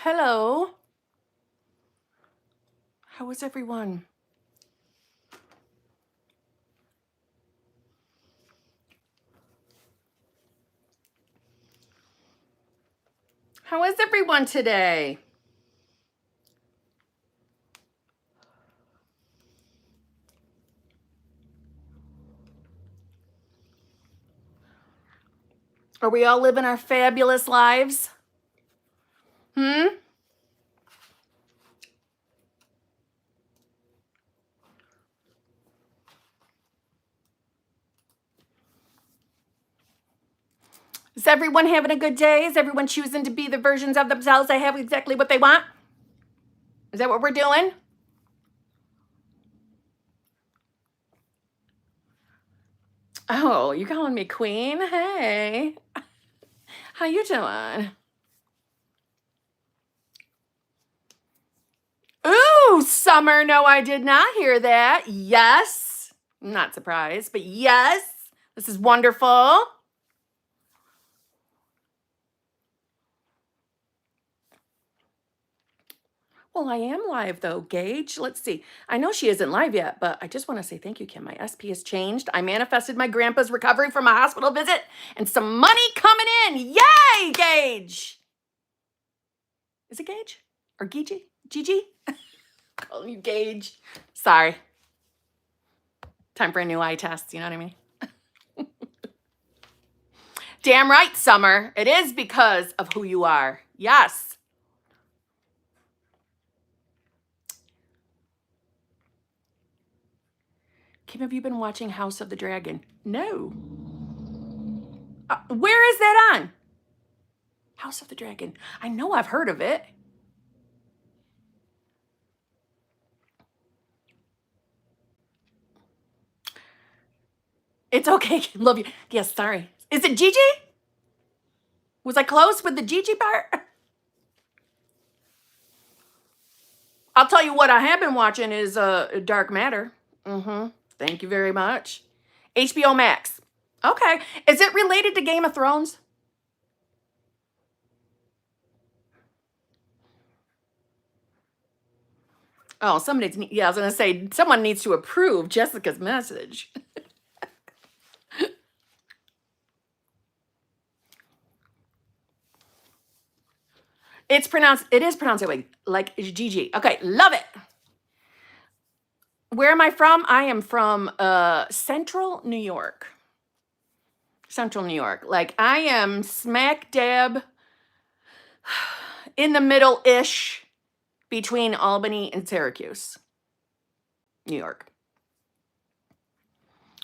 Hello. How is everyone? How is everyone today? Are we all living our fabulous lives? Is everyone having a good day? Is everyone choosing to be the versions of themselves that have exactly what they want? Is that what we're doing? Oh, you calling me queen? Hey. How you doing? Ooh, Summer. No, I did not hear that. Yes. I'm not surprised, but yes. This is wonderful. Well, I am live though, Gage. Let's see. I know she isn't live yet, but I just want to say thank you, Kim. My SP has changed. I manifested my grandpa's recovery from a hospital visit and some money coming in. Yay, Gage! Is it Gage? Or Gigi? Gigi? Calling you Gage. Sorry. Time for a new eye test, you know what I mean? Damn right, Summer. It is because of who you are. Yes. Kim, have you been watching House of the Dragon? No. Where is that on? House of the Dragon. I know I've heard of it. It's okay. Love you. Yes, sorry. Is it Gigi? Was I close with the Gigi part? I'll tell you what I have been watching is Dark Matter. Thank you very much. HBO Max. Okay. Is it related to Game of Thrones? Oh, yeah, I was going to say, someone needs to approve Jessica's message. It is pronounced like Gigi. Okay, love it. Where am I from? I am from Central New York. Central New York. Like I am smack dab in the middle-ish between Albany and Syracuse, New York.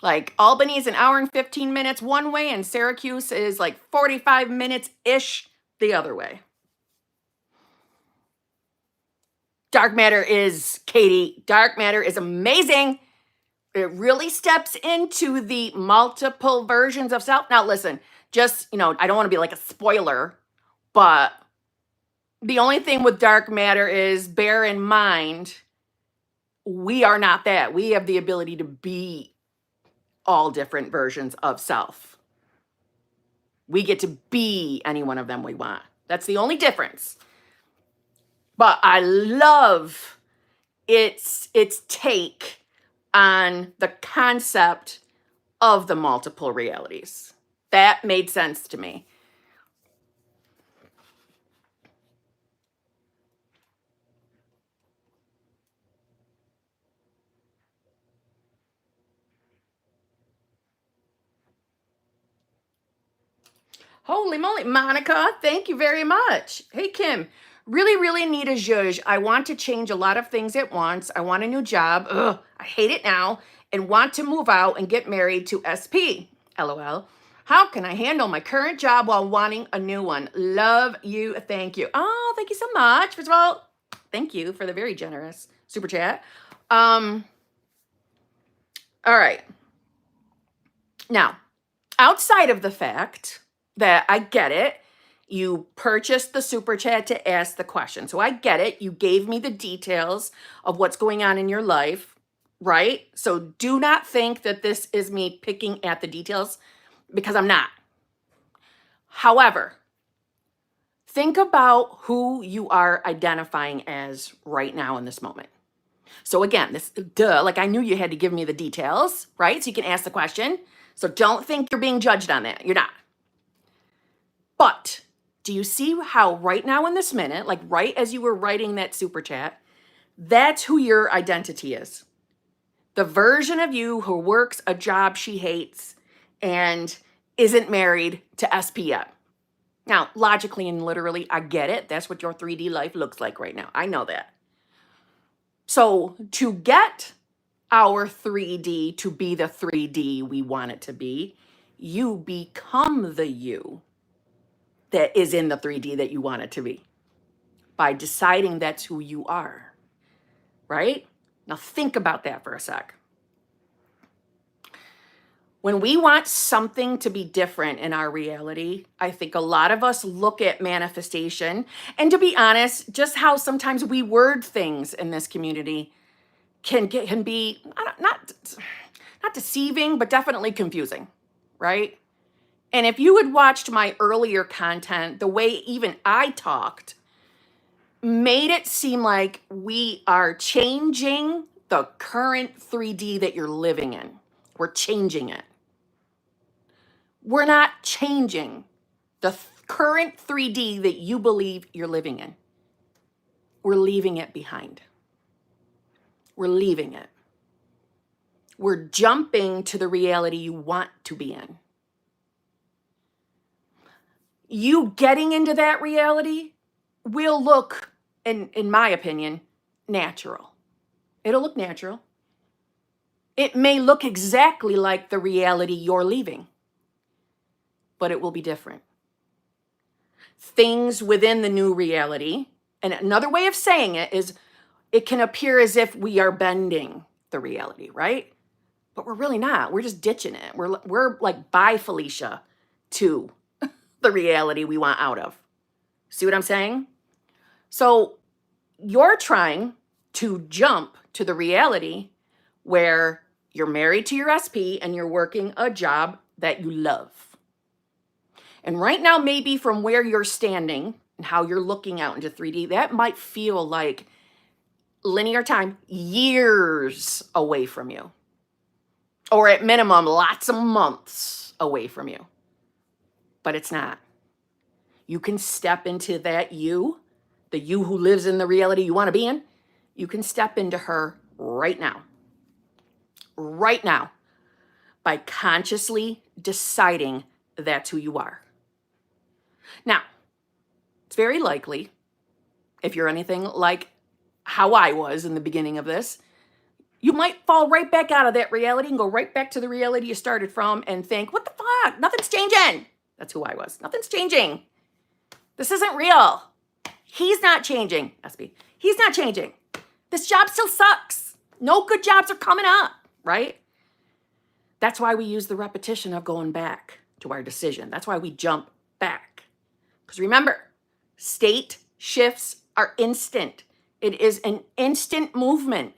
Like Albany is an hour and 15 minutes one way and Syracuse is like 45 minutes-ish the other way. Dark Matter is, Katie, Dark Matter is amazing. It really steps into the multiple versions of self. Now, listen, just, I don't want to be like a spoiler, but the only thing with Dark Matter is bear in mind, we are not that. We have the ability to be all different versions of self. We get to be any one of them we want. That's the only difference. But I love its take on the concept of the multiple realities. That made sense to me. Holy moly, Monica, thank you very much. Hey, Kim, really need a zhuzh. I want to change a lot of things at once. I want a new job. Ugh, I hate it now and want to move out and get married to SP. LOL. How can I handle my current job while wanting a new one? Love you. Thank you. Oh, thank you so much. First of all, thank you for the very generous super chat. All right. Now, outside of the fact that I get it, you purchased the super chat to ask the question. So I get it. You gave me the details of what's going on in your life, right? So do not think that this is me picking at the details because I'm not. However, Think about who you are identifying as right now in this moment. So again, like I knew you had to give me the details, right? So you can ask the question. So don't think you're being judged on that. You're not. But do you see how right now in this minute, like right as you were writing that super chat, that's who your identity is? The version of you who works a job she hates and isn't married to SP yet. Now, logically and literally, I get it. That's what your 3D life looks like right now. I know that. So to get our 3D to be the 3D we want it to be, you become the you that is in the 3D that you want it to be by deciding that's who you are, right? Now think about that for a sec. When we want something to be different in our reality, I think a lot of us look at manifestation, and to be honest, just how sometimes we word things in this community can be not deceiving, but definitely confusing, right? And if you had watched my earlier content, the way even I talked made it seem like we are changing the current 3D that you're living in. We're changing it. We're not changing the current 3D that you believe you're living in. We're leaving it behind. We're leaving it. We're jumping to the reality you want to be in. You getting into that reality will look, in my opinion, natural. It'll look natural. It may look exactly like the reality you're leaving, but it will be different. Things within the new reality, and another way of saying it is it can appear as if we are bending the reality, right? But we're really not. We're just ditching it. We're like, bye, Felicia, to the reality we want out of. See what I'm saying? So you're trying to jump to the reality where you're married to your SP and you're working a job that you love. And right now, maybe from where you're standing and how you're looking out into 3D, that might feel like linear time years away from you. Or at minimum, lots of months away from you. But it's not. You can step into that you, the you who lives in the reality you want to be in. You can step into her right now. Right now. By consciously deciding that's who you are. Now, it's very likely, if you're anything like how I was in the beginning of this, you might fall right back out of that reality and go right back to the reality you started from and think, what the fuck? Nothing's changing. That's who I was. Nothing's changing. This isn't real. He's not changing, SB. He's not changing. This job still sucks. No good jobs are coming up, right? That's why we use the repetition of going back to our decision. That's why we jump back. Because remember, state shifts are instant. It is an instant movement.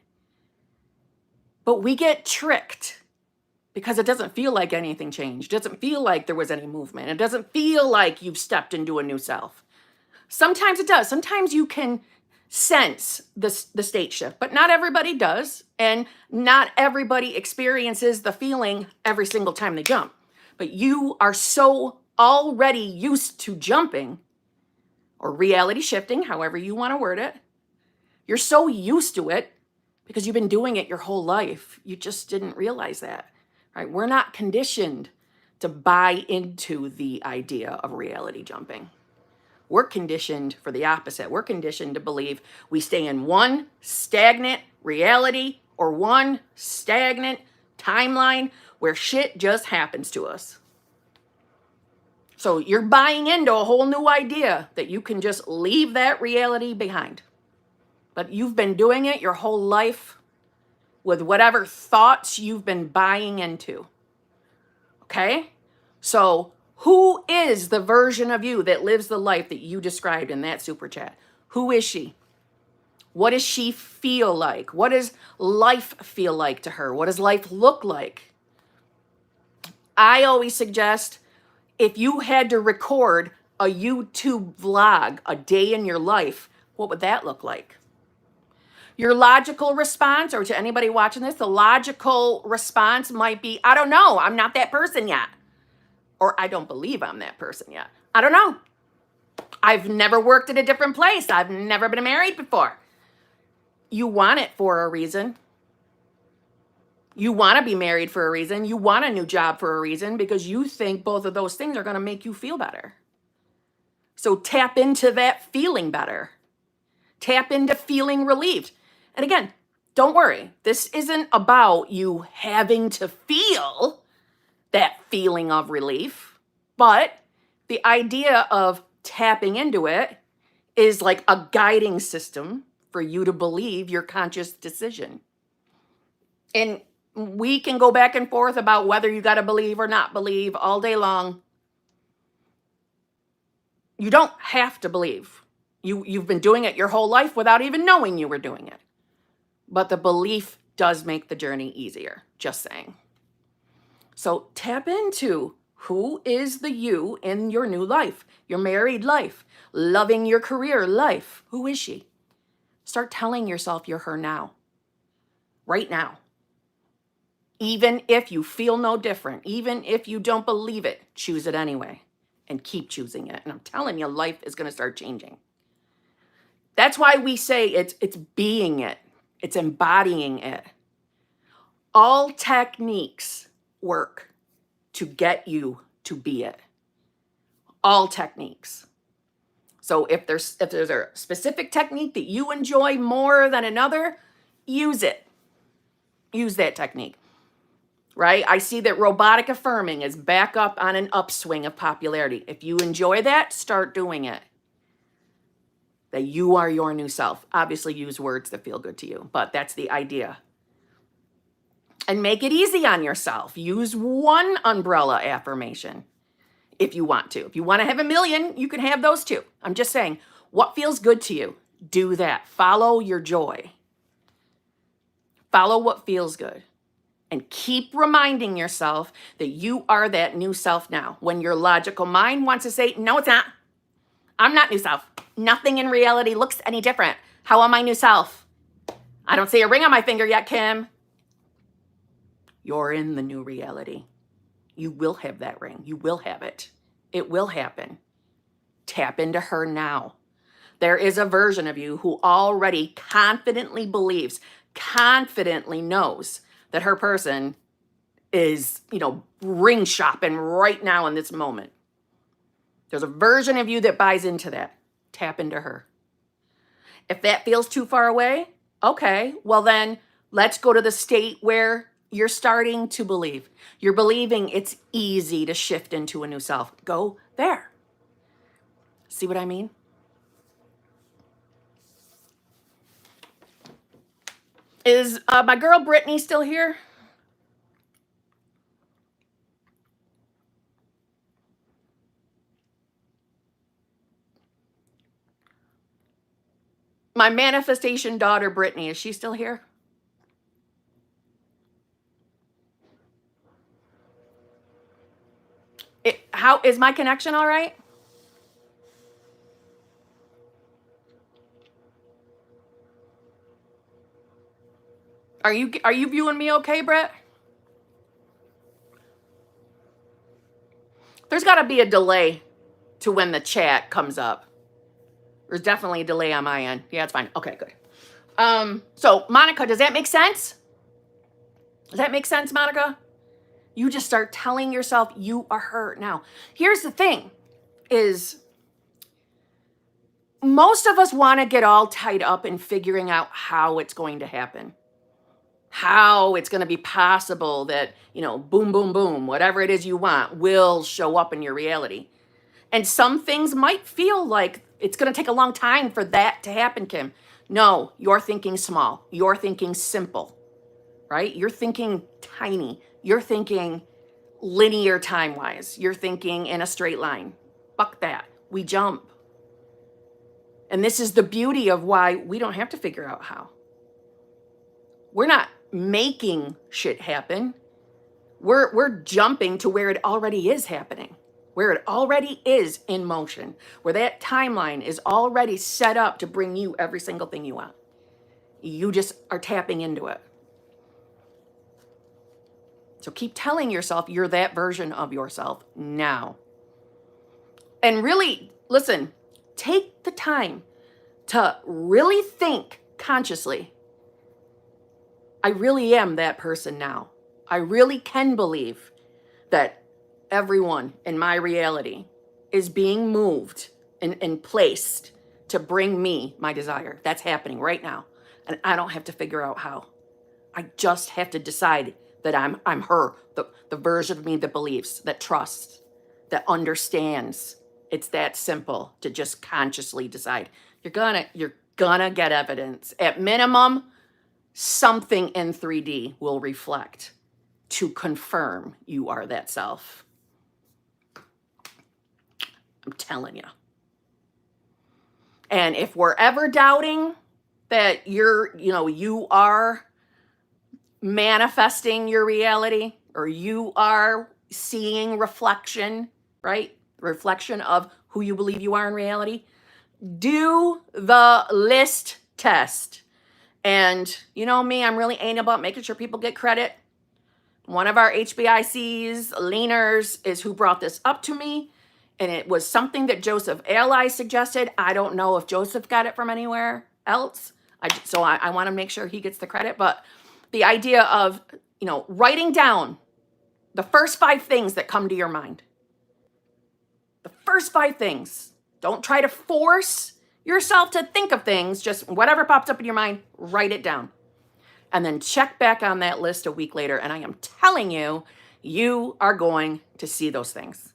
But we get tricked because it doesn't feel like anything changed. It doesn't feel like there was any movement. It doesn't feel like you've stepped into a new self. Sometimes it does. Sometimes you can sense the state shift, but not everybody does. And not everybody experiences the feeling every single time they jump. But you are so already used to jumping or reality shifting, however you want to word it. You're so used to it because you've been doing it your whole life. You just didn't realize that, right? We're not conditioned to buy into the idea of reality jumping. We're conditioned for the opposite. We're conditioned to believe we stay in one stagnant reality or one stagnant timeline where shit just happens to us. So you're buying into a whole new idea that you can just leave that reality behind. But you've been doing it your whole life with whatever thoughts you've been buying into. Okay? So who is the version of you that lives the life that you described in that super chat? Who is she? What does she feel like? What does life feel like to her? What does life look like? I always suggest if you had to record a YouTube vlog, a day in your life, what would that look like? Your logical response, or to anybody watching this, the logical response might be, I don't know, I'm not that person yet. Or I don't believe I'm that person yet. I don't know. I've never worked at a different place. I've never been married before. You want it for a reason. You want to be married for a reason. You want a new job for a reason, because you think both of those things are going to make you feel better. So tap into that feeling better. Tap into feeling relieved. And again, don't worry. This isn't about you having to feel that feeling of relief, but the idea of tapping into it is like a guiding system for you to believe your conscious decision. And we can go back and forth about whether you got to believe or not believe all day long. You don't have to believe. You've been doing it your whole life without even knowing you were doing it. But the belief does make the journey easier, just saying. So tap into who is the you in your new life, your married life, loving your career life. Who is she? Start telling yourself you're her now, right now. Even if you feel no different, even if you don't believe it, choose it anyway and keep choosing it. And I'm telling you, life is going to start changing. That's why we say it's being it. It's embodying it. All techniques work to get you to be it. All techniques. So if there's a specific technique that you enjoy more than another, use it. Use that technique. Right? I see that robotic affirming is back up on an upswing of popularity. If you enjoy that, start doing it. That you are your new self. Obviously, use words that feel good to you, but that's the idea. And make it easy on yourself. Use one umbrella affirmation if you want to. If you want to have a million, you can have those too. I'm just saying, what feels good to you? Do that. Follow your joy. Follow what feels good. And keep reminding yourself that you are that new self now. When your logical mind wants to say, no, it's not. I'm not new self. Nothing in reality looks any different. How am I new self? I don't see a ring on my finger yet, Kim. You're in the new reality. You will have that ring. You will have it. It will happen. Tap into her now. There is a version of you who already confidently believes, confidently knows that her person is, ring shopping right now in this moment. There's a version of you that buys into that. Tap into her. If that feels too far away, okay, well then let's go to the state where you're starting to believe. You're believing it's easy to shift into a new self. Go there. See what I mean? Is my girl Brittany still here? My manifestation daughter, Brittany, is she still here? How is my connection all right? Are you viewing me okay, Brett? There's got to be a delay to when the chat comes up. There's definitely a delay on my end. Yeah, it's fine. Okay, good. So Monica, does that make sense? Does that make sense, Monica? You just start telling yourself you are her now. Here's the thing is most of us want to get all tied up in figuring out how it's going to happen. How it's going to be possible that, boom, boom, boom, whatever it is you want will show up in your reality. And some things might feel like it's going to take a long time for that to happen, Kim. No, you're thinking small. You're thinking simple, right? You're thinking tiny. You're thinking linear time-wise. You're thinking in a straight line. Fuck that. We jump. And this is the beauty of why we don't have to figure out how. We're not making shit happen. We're jumping to where it already is happening, where it already is in motion, where that timeline is already set up to bring you every single thing you want. You just are tapping into it. So keep telling yourself you're that version of yourself now. And really, listen, take the time to really think consciously. I really am that person now. I really can believe that everyone in my reality is being moved and placed to bring me my desire. That's happening right now. And I don't have to figure out how. I just have to decide that I'm her, the version of me that believes, that trusts, that understands. It's that simple to just consciously decide. You're gonna get evidence. At minimum, something in 3D will reflect to confirm you are that self. I'm telling you. And if we're ever doubting that you are manifesting your reality, or you are seeing reflection, right? Reflection of who you believe you are in reality, do the list test. And you know me, I'm really anal about making sure people get credit. One of our HBICs, leaners, is who brought this up to me. And it was something that Joseph Ally suggested. I don't know if Joseph got it from anywhere else. So I want to make sure he gets the credit. But the idea of, writing down the first 5 things that come to your mind. The first 5 things. Don't try to force yourself to think of things. Just whatever pops up in your mind, write it down. And then check back on that list a week later. And I am telling you, you are going to see those things.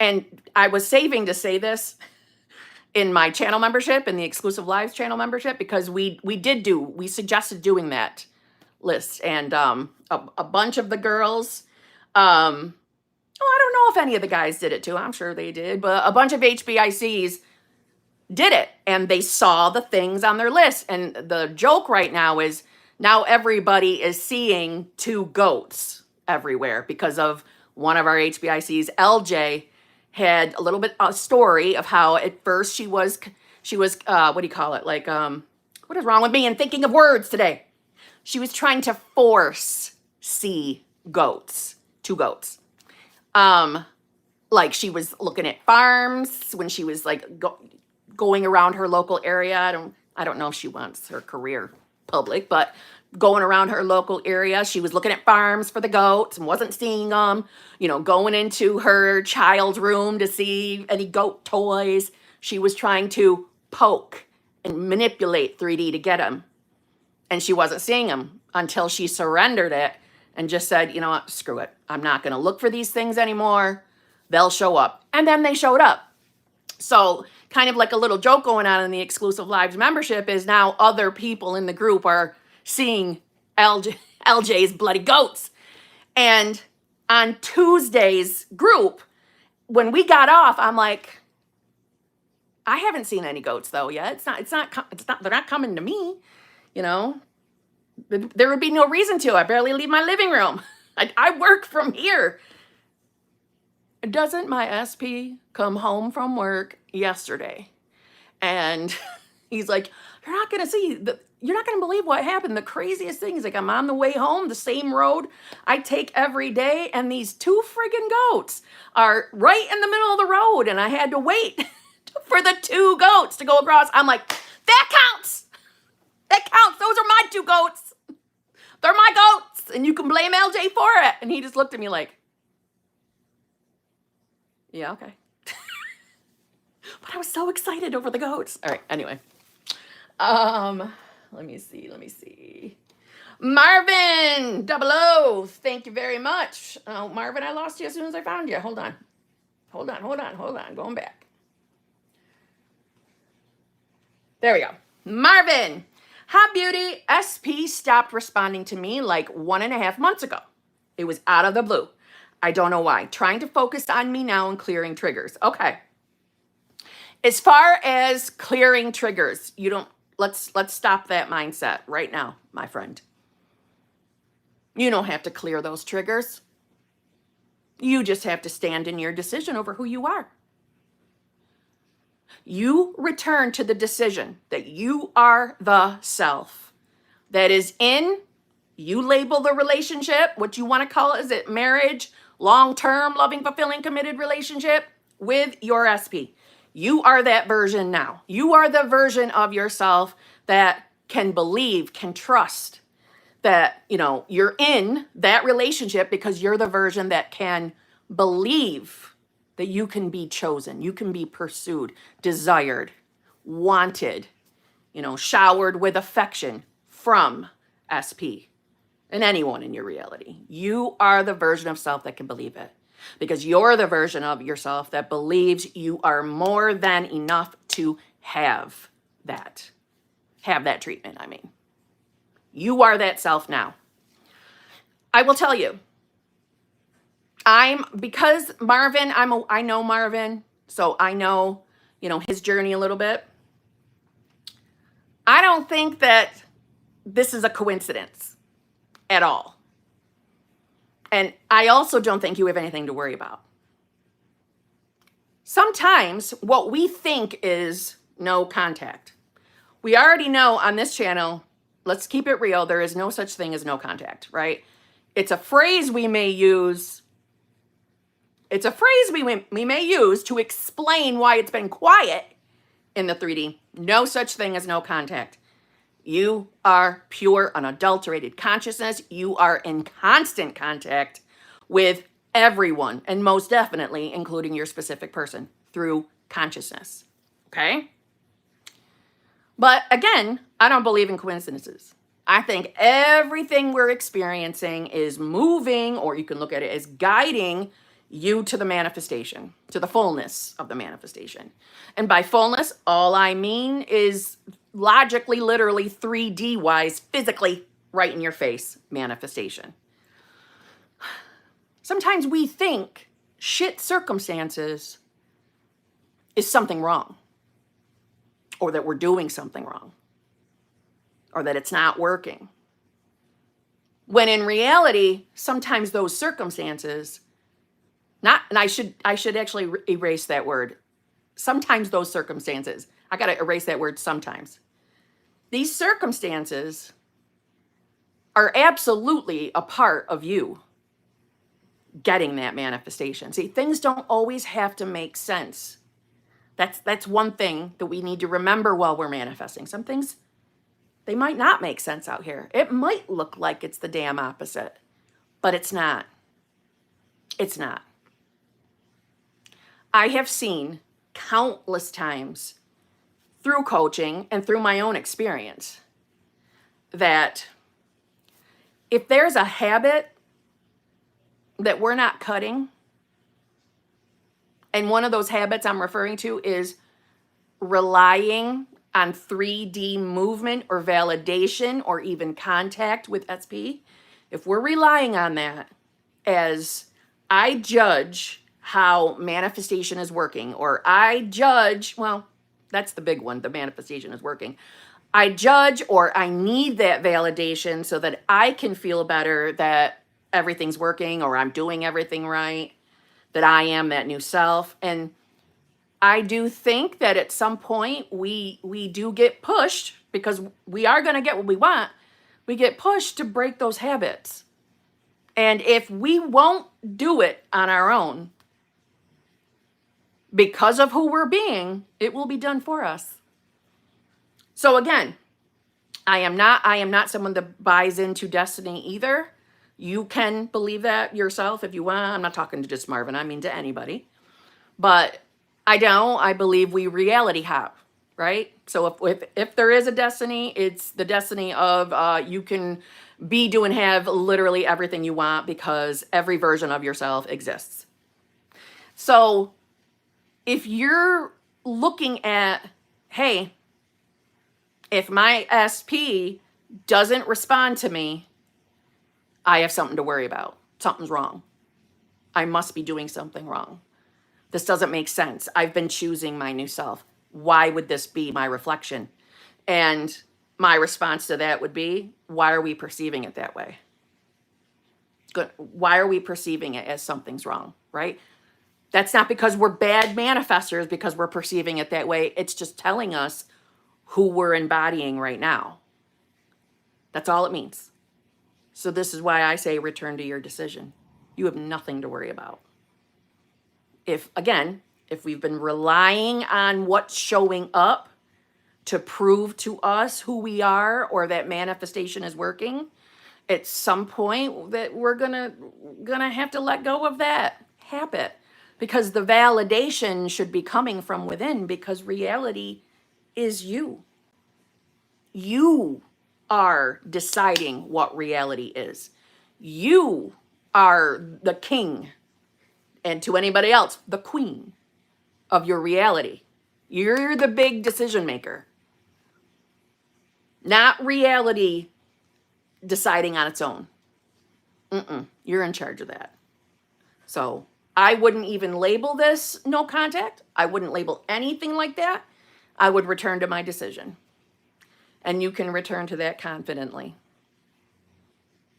And I was saving to say this in my channel membership, in the exclusive lives channel membership, because we suggested doing that list. And a bunch of the girls, I don't know if any of the guys did it too. I'm sure they did. But a bunch of HBICs did it, and they saw the things on their list. And the joke right now is now everybody is seeing 2 goats everywhere because of one of our HBICs. LJ had a little bit a story of how at first she was what do you call it? Like, what is wrong with me and thinking of words today? She was trying to force see goats, 2 goats. Like she was looking at farms when she was like going around her local area. I don't know if she wants her career public, but going around her local area, she was looking at farms for the goats and wasn't seeing them, going into her child's room to see any goat toys. She was trying to poke and manipulate 3D to get them. And she wasn't seeing them until she surrendered it and just said, you know what, screw it. I'm not going to look for these things anymore. They'll show up. And then they showed up. So kind of like a little joke going on in the exclusive lives membership is now other people in the group are seeing LJ's bloody goats. And on Tuesday's group, when we got off, I'm like, I haven't seen any goats though yet. They're not coming to me, There would be no reason to. I barely leave my living room. I work from here. Doesn't my SP come home from work yesterday? And he's like, you're not going to believe what happened. The craziest thing is like, I'm on the way home, the same road I take every day. And these 2 friggin' goats are right in the middle of the road. And I had to wait for the 2 goats to go across. I'm like, that counts. That counts. Those are my 2 goats. They're my goats. And you can blame LJ for it. And he just looked at me like, yeah, okay. But I was so excited over the goats. All right, anyway. Let me see. Marvin, 00, thank you very much. Oh, Marvin, I lost you as soon as I found you. Hold on. Going back. There we go. Marvin, hi, beauty. SP stopped responding to me like 1.5 months ago. It was out of the blue. I don't know why. Trying to focus on me now and clearing triggers. Okay. As far as clearing triggers, let's stop that mindset right now, my friend. You don't have to clear those triggers. You just have to stand in your decision over who you are. You return to the decision that you are the self that is in, you label the relationship, what you want to call it. Is it marriage, long-term, loving, fulfilling, committed relationship with your SP? You are that version now. You are the version of yourself that can believe, can trust that, you're in that relationship because you're the version that can believe that you can be chosen, you can be pursued, desired, wanted, showered with affection from SP and anyone in your reality. You are the version of self that can believe it because you're the version of yourself that believes you are more than enough to have that treatment. I mean, you are that self now. I will tell you, because Marvin, I know Marvin, so I know, his journey a little bit. I don't think that this is a coincidence at all. And I also don't think you have anything to worry about. Sometimes what we think is no contact. We already know on this channel, let's keep it real, there is no such thing as no contact, right? It's a phrase we may use. It's a phrase we may use to explain why it's been quiet in the 3D. No such thing as no contact. You are pure, unadulterated consciousness. You are in constant contact with everyone, and most definitely including your specific person through consciousness. Okay? But again, I don't believe in coincidences. I think everything we're experiencing is moving, or you can look at it as guiding you to the manifestation, to the fullness of the manifestation. And by fullness, all I mean is logically, literally 3D wise, physically right in your face manifestation. Sometimes we think shit circumstances is something wrong, or that we're doing something wrong, or that it's not working. When in reality, sometimes those circumstances, and I should actually erase that word. Sometimes those circumstances, I got to erase that word sometimes. These circumstances are absolutely a part of you getting that manifestation. See, things don't always have to make sense. That's one thing that we need to remember while we're manifesting. Some things, they might not make sense out here. It might look like it's the damn opposite, but it's not. It's not. I have seen countless times through coaching and through my own experience that if there's a habit that we're not cutting, and one of those habits I'm referring to is relying on 3D movement or validation or even contact with SP, if we're relying on that as I judge how manifestation is working, or I judge, well, that's the big one, the manifestation is working. I judge, or I need that validation so that I can feel better that everything's working, or I'm doing everything right, that I am that new self. And I do think that at some point we do get pushed, because we are going to get what we want. We get pushed to break those habits. And if we won't do it on our own, because of who we're being, it will be done for us. So again, I am not someone that buys into destiny either. You can believe that yourself if you want. I'm not talking to just Marvin, I mean to anybody. But I believe we reality hop, right? So if there is a destiny, it's the destiny of you can be, do, and have literally everything you want because every version of yourself exists. So if you're looking at, hey, if my SP doesn't respond to me, I have something to worry about. Something's wrong. I must be doing something wrong. This doesn't make sense. I've been choosing my new self. Why would this be my reflection? And my response to that would be, why are we perceiving it that way? Good. Why are we perceiving it as something's wrong, right? That's not because we're bad manifestors, because we're perceiving it that way. It's just telling us who we're embodying right now. That's all it means. So this is why I say return to your decision. You have nothing to worry about. If we've been relying on what's showing up to prove to us who we are or that manifestation is working, at some point that we're gonna have to let go of that habit, because the validation should be coming from within, because reality is you. You are deciding what reality is. You are the king, and to anybody else, the queen of your reality. You're the big decision maker, not reality deciding on its own. You're in charge of that. So I wouldn't even label this no contact. I wouldn't label anything like that. I would return to my decision. And you can return to that confidently,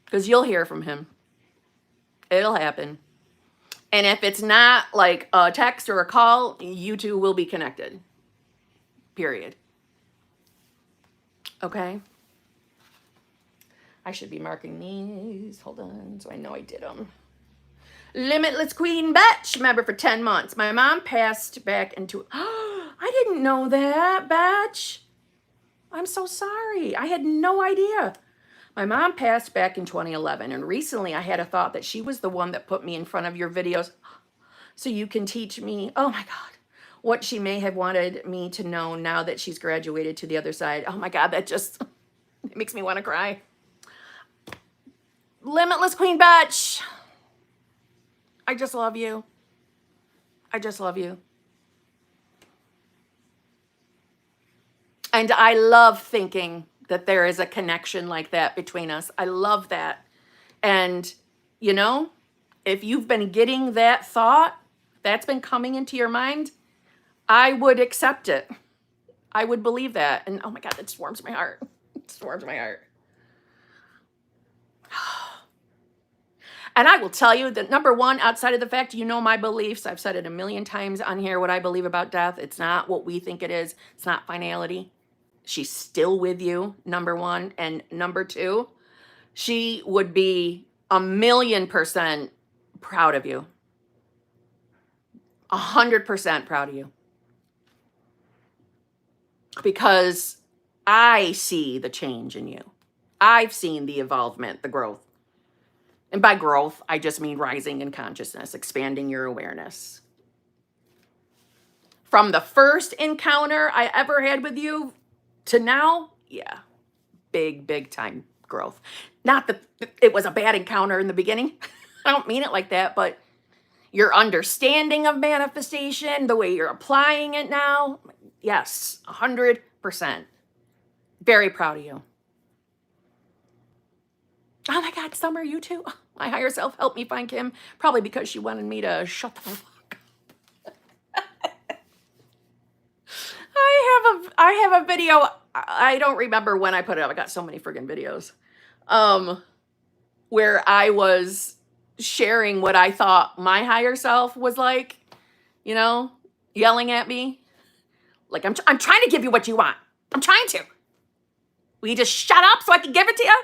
because you'll hear from him. It'll happen. And if it's not like a text or a call, you two will be connected. Period. Okay? I should be marking these. Hold on, so I know I did them. Limitless Queen Betch, member for 10 months. My mom passed back into... I didn't know that, Betch. I'm so sorry. I had no idea. My mom passed back in 2011, and recently I had a thought that she was the one that put me in front of your videos so you can teach me, oh my God, what she may have wanted me to know now that she's graduated to the other side. Oh my God, that just it makes me want to cry. Limitless Queen Betch. I just love you. I just love you. And I love thinking that there is a connection like that between us. I love that. And, you know, if you've been getting that thought, that's been coming into your mind, I would accept it. I would believe that. And oh my God, that just warms my heart. It just warms my heart. And I will tell you that number one, outside of the fact, you know my beliefs, I've said it a million times on here, what I believe about death. It's not what we think it is. It's not finality. She's still with you, number one. And number two, she would be 1,000,000% proud of you. 100% proud of you. Because I see the change in you. I've seen the evolvement, the growth. And by growth, I just mean rising in consciousness, expanding your awareness. From the first encounter I ever had with you to now, yeah, big time growth. Not that it was a bad encounter in the beginning. I don't mean it like that, but your understanding of manifestation, the way you're applying it now, yes, 100%. Very proud of you. Oh my God, Summer, you too? My higher self helped me find Kim, probably because she wanted me to shut the fuck up. I have a video. I don't remember when I put it up. I got so many friggin' videos. Where I was sharing what I thought my higher self was like, you know, yelling at me. Like, I'm trying to give you what you want. I'm trying to. Will you just shut up so I can give it to you?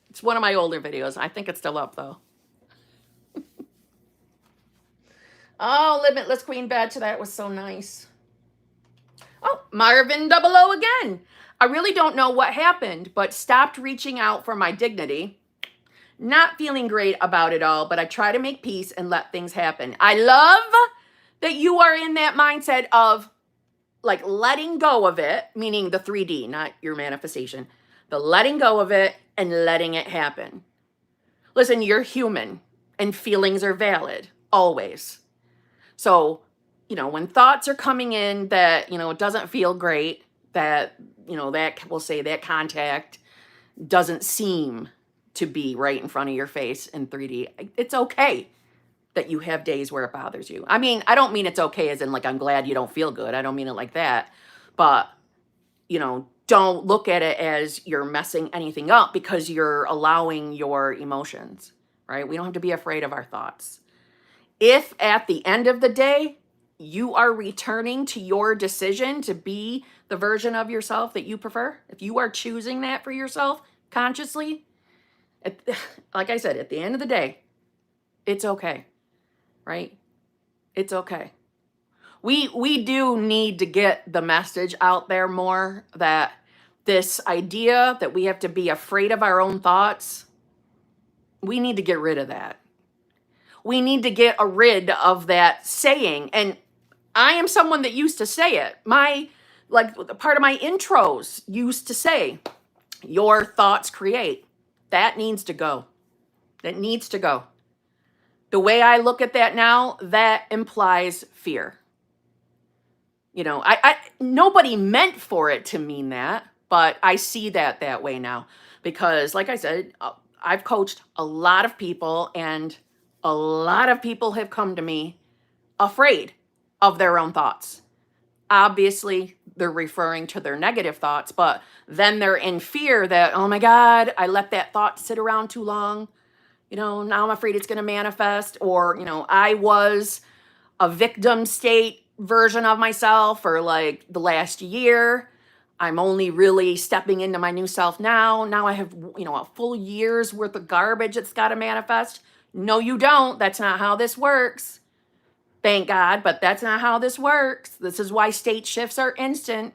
It's one of my older videos. I think it's still up, though. Oh, Limitless Queen Badge. That was so nice. Oh, Marvin 00 again. I really don't know what happened, but stopped reaching out for my dignity. Not feeling great about it all, but I try to make peace and let things happen. I love that you are in that mindset of like letting go of it, meaning the 3D, not your manifestation. The letting go of it and letting it happen. Listen, you're human and feelings are valid, always. So, you know, when thoughts are coming in that, you know, it doesn't feel great, that, you know, that we'll say that contact doesn't seem to be right in front of your face in 3D, it's okay that you have days where it bothers you. I mean, I don't mean it's okay as in like, I'm glad you don't feel good. I don't mean it like that. But, you know, don't look at it as you're messing anything up because you're allowing your emotions, right? We don't have to be afraid of our thoughts. If at the end of the day, you are returning to your decision to be the version of yourself that you prefer, if you are choosing that for yourself consciously, like I said, at the end of the day, it's okay, right? It's okay. We do need to get the message out there more that this idea that we have to be afraid of our own thoughts, we need to get rid of that. We need to get rid of that saying. And I am someone that used to say it. Like part of my intros used to say, your thoughts create. That needs to go. That needs to go. The way I look at that now, that implies fear. You know, I nobody meant for it to mean that, but I see that way now because, like I said, I've coached a lot of people, and a lot of people have come to me afraid of their own thoughts. Obviously, they're referring to their negative thoughts, but then they're in fear that, oh my God, I let that thought sit around too long. You know, now I'm afraid it's going to manifest, or, you know, I was a victim state version of myself for like the last year. I'm only really stepping into my new self now. Now I have, you know, a full year's worth of garbage that's got to manifest. No, you don't. That's not how this works. Thank God, but that's not how this works. This is why state shifts are instant.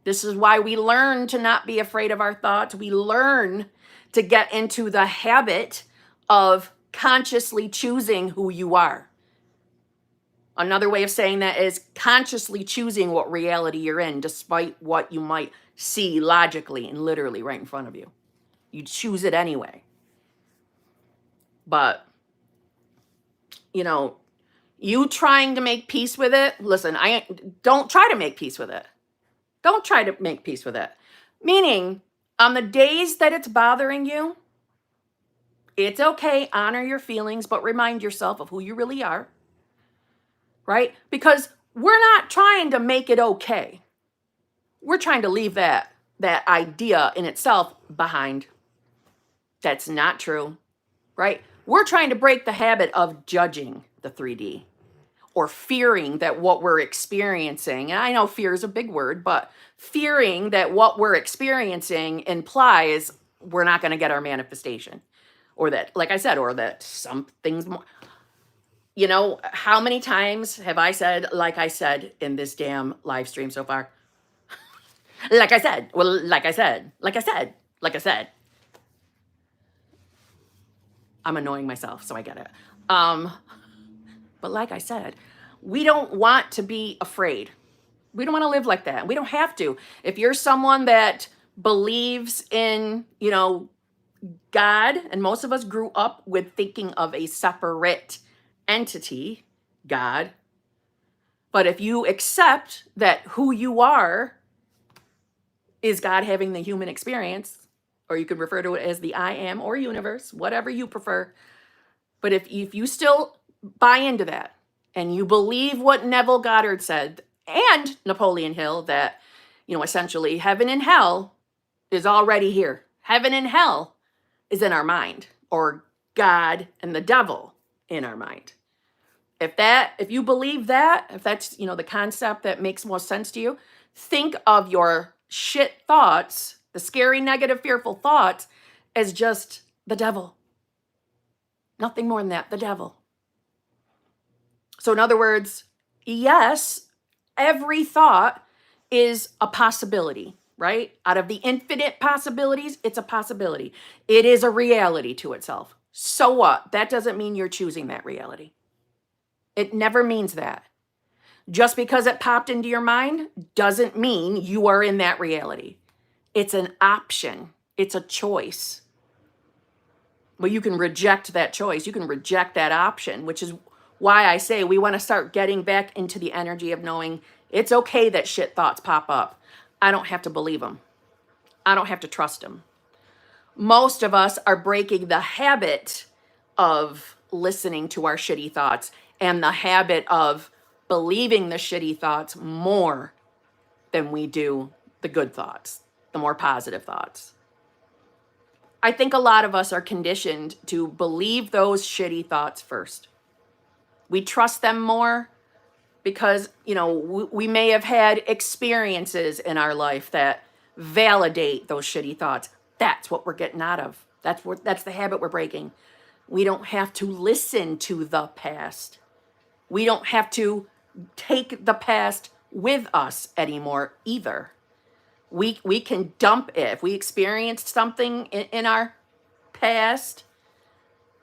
This is why we learn to not be afraid of our thoughts. We learn to get into the habit of consciously choosing who you are. Another way of saying that is consciously choosing what reality you're in, despite what you might see logically and literally right in front of you. You choose it anyway. But, you know, you trying to make peace with it, listen, don't try to make peace with it. Don't try to make peace with it. Meaning, on the days that it's bothering you, it's okay, honor your feelings, but remind yourself of who you really are. Right? Because we're not trying to make it okay. We're trying to leave that idea in itself behind. That's not true, right? We're trying to break the habit of judging the 3D or fearing that what we're experiencing, and I know fear is a big word, but fearing that what we're experiencing implies we're not going to get our manifestation, or that, like I said, or that some things more. You know, how many times have I said, like I said in this damn live stream so far? Like I said, well, like I said. I'm annoying myself, so I get it. But like I said, we don't want to be afraid. We don't want to live like that. We don't have to. If you're someone that believes in, you know, God, and most of us grew up with thinking of a separate entity, God. But if you accept that who you are is God having the human experience, or you could refer to it as the I am or universe, whatever you prefer. But if you still buy into that and you believe what Neville Goddard said and Napoleon Hill, that, you know, essentially heaven and hell is already here. Heaven and hell is in our mind, or God and the devil in our mind. If you believe that, if that's, you know, the concept that makes most sense to you, think of your shit thoughts, the scary, negative, fearful thoughts, as just the devil. Nothing more than that, the devil. So in other words, yes, every thought is a possibility, right? Out of the infinite possibilities, it's a possibility. It is a reality to itself. So what? That doesn't mean you're choosing that reality. It never means that. Just because it popped into your mind doesn't mean you are in that reality. It's an option. It's a choice. But you can reject that choice. You can reject that option, which is why I say we want to start getting back into the energy of knowing it's okay that shit thoughts pop up. I don't have to believe them. I don't have to trust them. Most of us are breaking the habit of listening to our shitty thoughts and the habit of believing the shitty thoughts more than we do the good thoughts, the more positive thoughts. I think a lot of us are conditioned to believe those shitty thoughts first. We trust them more because, you know, we may have had experiences in our life that validate those shitty thoughts. That's what we're getting out of. That's the habit we're breaking. We don't have to listen to the past. We don't have to take the past with us anymore either. We can dump it. If we experienced something in our past,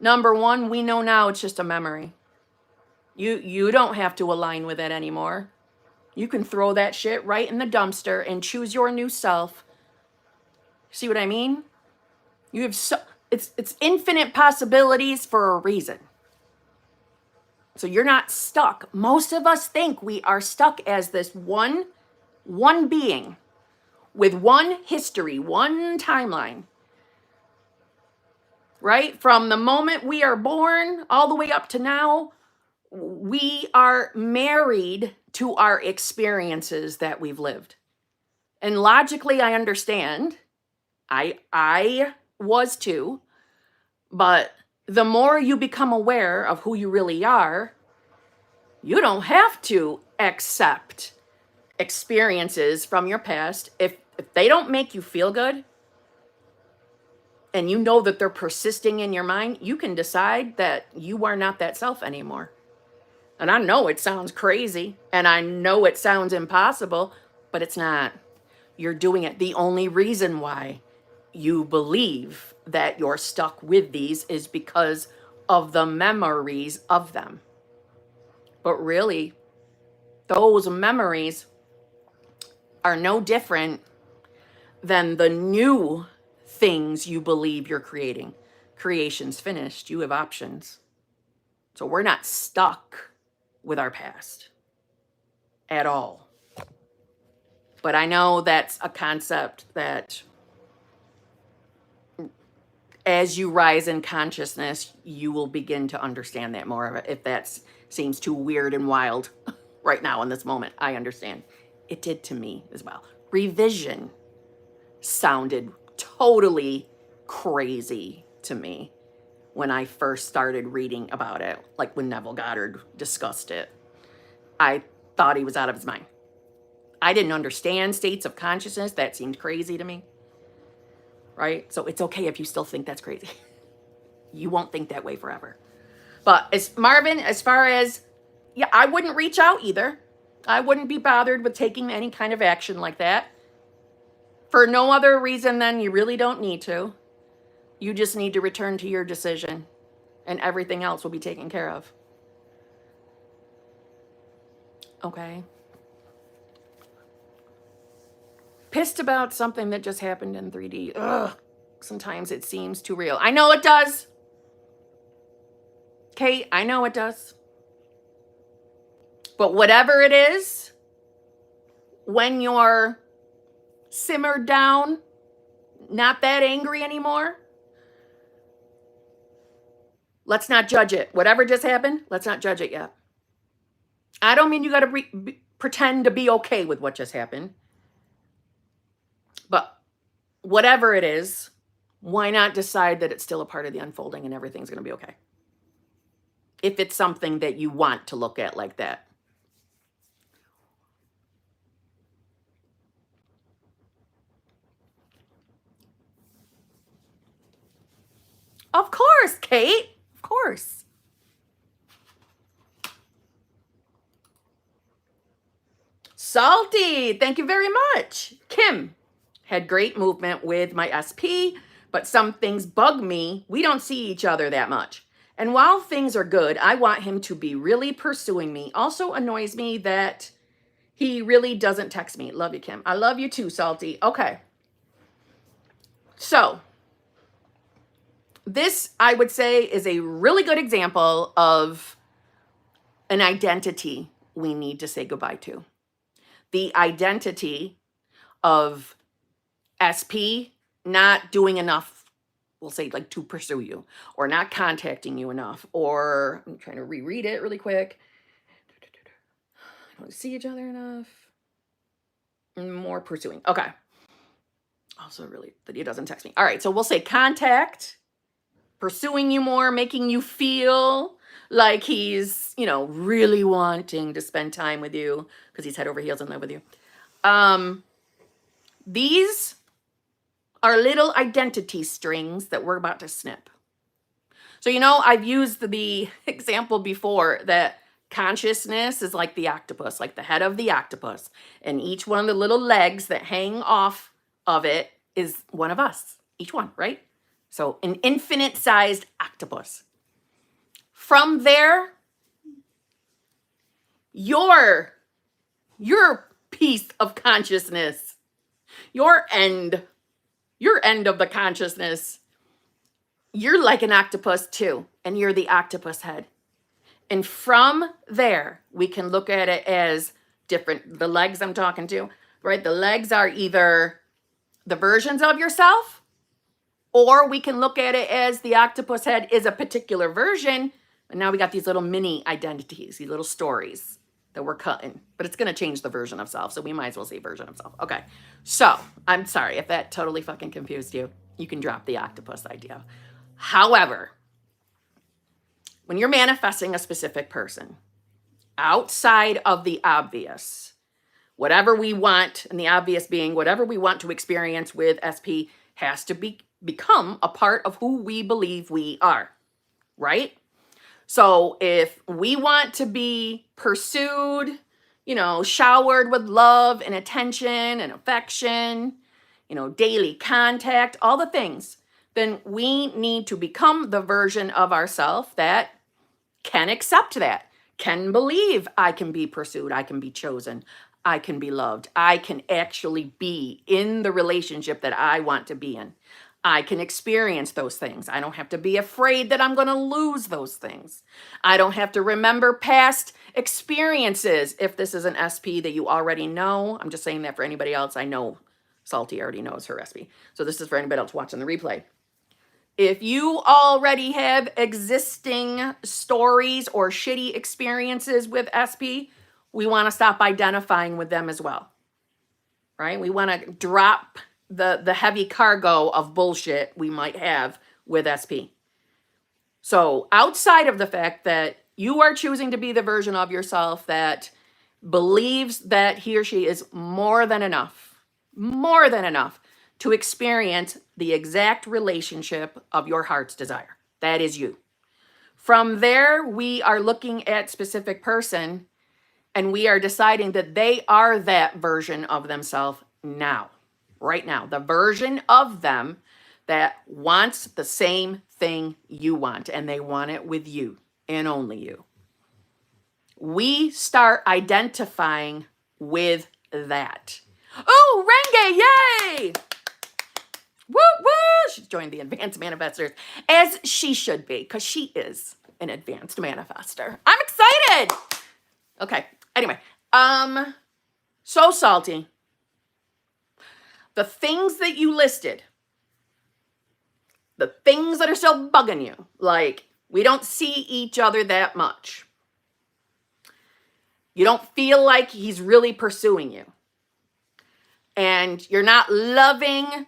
number one, we know now it's just a memory. You don't have to align with it anymore. You can throw that shit right in the dumpster and choose your new self. See what I mean? You have it's infinite possibilities for a reason. So you're not stuck. Most of us think we are stuck as this one being with one history, one timeline. Right? From the moment we are born all the way up to now, we are married to our experiences that we've lived. And logically, I understand. I was too. But the more you become aware of who you really are, you don't have to accept experiences from your past. If they don't make you feel good, and you know that they're persisting in your mind, you can decide that you are not that self anymore. And I know it sounds crazy, and I know it sounds impossible, but it's not. You're doing it. The only reason why you believe that you're stuck with these is because of the memories of them. But really, those memories are no different than the new things you believe you're creating. Creation's finished. You have options. So we're not stuck with our past at all. But I know that's a concept that as you rise in consciousness, you will begin to understand that more of it. If that seems too weird and wild right now in this moment, I understand. It did to me as well. Revision sounded totally crazy to me when I first started reading about it, like when Neville Goddard discussed it. I thought he was out of his mind. I didn't understand states of consciousness. That seemed crazy to me, right? So it's okay if you still think that's crazy. You won't think that way forever. But as Marvin, as far as, yeah, I wouldn't reach out either. I wouldn't be bothered with taking any kind of action like that. For no other reason than you really don't need to. You just need to return to your decision, and everything else will be taken care of. Okay? Pissed about something that just happened in 3D. Ugh. Sometimes it seems too real. I know it does. Kate, I know it does. But whatever it is, when you're simmered down, not that angry anymore, let's not judge it. Whatever just happened, let's not judge it yet. I don't mean you got to pretend to be okay with what just happened. But whatever it is, why not decide that it's still a part of the unfolding and everything's going to be okay? If it's something that you want to look at like that. Of course, Kate. Of course. Salty. Thank you very much. Kim had great movement with my SP, but some things bug me. We don't see each other that much. And while things are good, I want him to be really pursuing me. Also annoys me that he really doesn't text me. Love you, Kim. I love you too, Salty. Okay. So this, I would say, is a really good example of an identity we need to say goodbye to. The identity of SP not doing enough, we'll say, like, to pursue you, or not contacting you enough, or I'm trying to reread it really quick. I don't see each other enough. More pursuing. Okay. Also, really, that he doesn't text me. All right, so we'll say contact, pursuing you more, making you feel like he's, really wanting to spend time with you because he's head over heels in love with you. These are little identity strings that we're about to snip. So, I've used the example before that consciousness is like the octopus, like the head of the octopus. And each one of the little legs that hang off of it is one of us, each one, right? So an infinite sized octopus. From there, your piece of consciousness, your end of the consciousness, you're like an octopus too, and you're the octopus head. And from there, we can look at it as different, the legs I'm talking to, right? The legs are either the versions of yourself, or we can look at it as the octopus head is a particular version. And now we got these little mini identities, these little stories that we're cutting, but it's going to change the version of self. So we might as well say version of self. Okay. So I'm sorry if that totally fucking confused you. You can drop the octopus idea. However, when you're manifesting a specific person outside of the obvious, whatever we want, and the obvious being whatever we want to experience with SP has to become a part of who we believe we are, right? So if we want to be pursued, showered with love and attention and affection, daily contact, all the things, then we need to become the version of ourselves that can accept that, can believe I can be pursued, I can be chosen, I can be loved, I can actually be in the relationship that I want to be in. I can experience those things. I don't have to be afraid that I'm going to lose those things. I don't have to remember past experiences if this is an SP that you already know. I'm just saying that for anybody else. I know Salty already knows her SP. So this is for anybody else watching the replay. If you already have existing stories or shitty experiences with SP, we want to stop identifying with them as well, right? We want to drop the heavy cargo of bullshit we might have with SP. So outside of the fact that you are choosing to be the version of yourself that believes that he or she is more than enough to experience the exact relationship of your heart's desire. That is you. From there, we are looking at specific person and we are deciding that they are that version of themselves now, right now. The version of them that wants the same thing you want, and they want it with you and only you. We start identifying with that. Oh, Renge, yay! Woo, woo! She's joined the advanced manifestors, as she should be, because she is an advanced manifester. I'm excited! Okay, anyway, so Salty. The things that you listed, the things that are still bugging you, like we don't see each other that much. You don't feel like he's really pursuing you. And you're not loving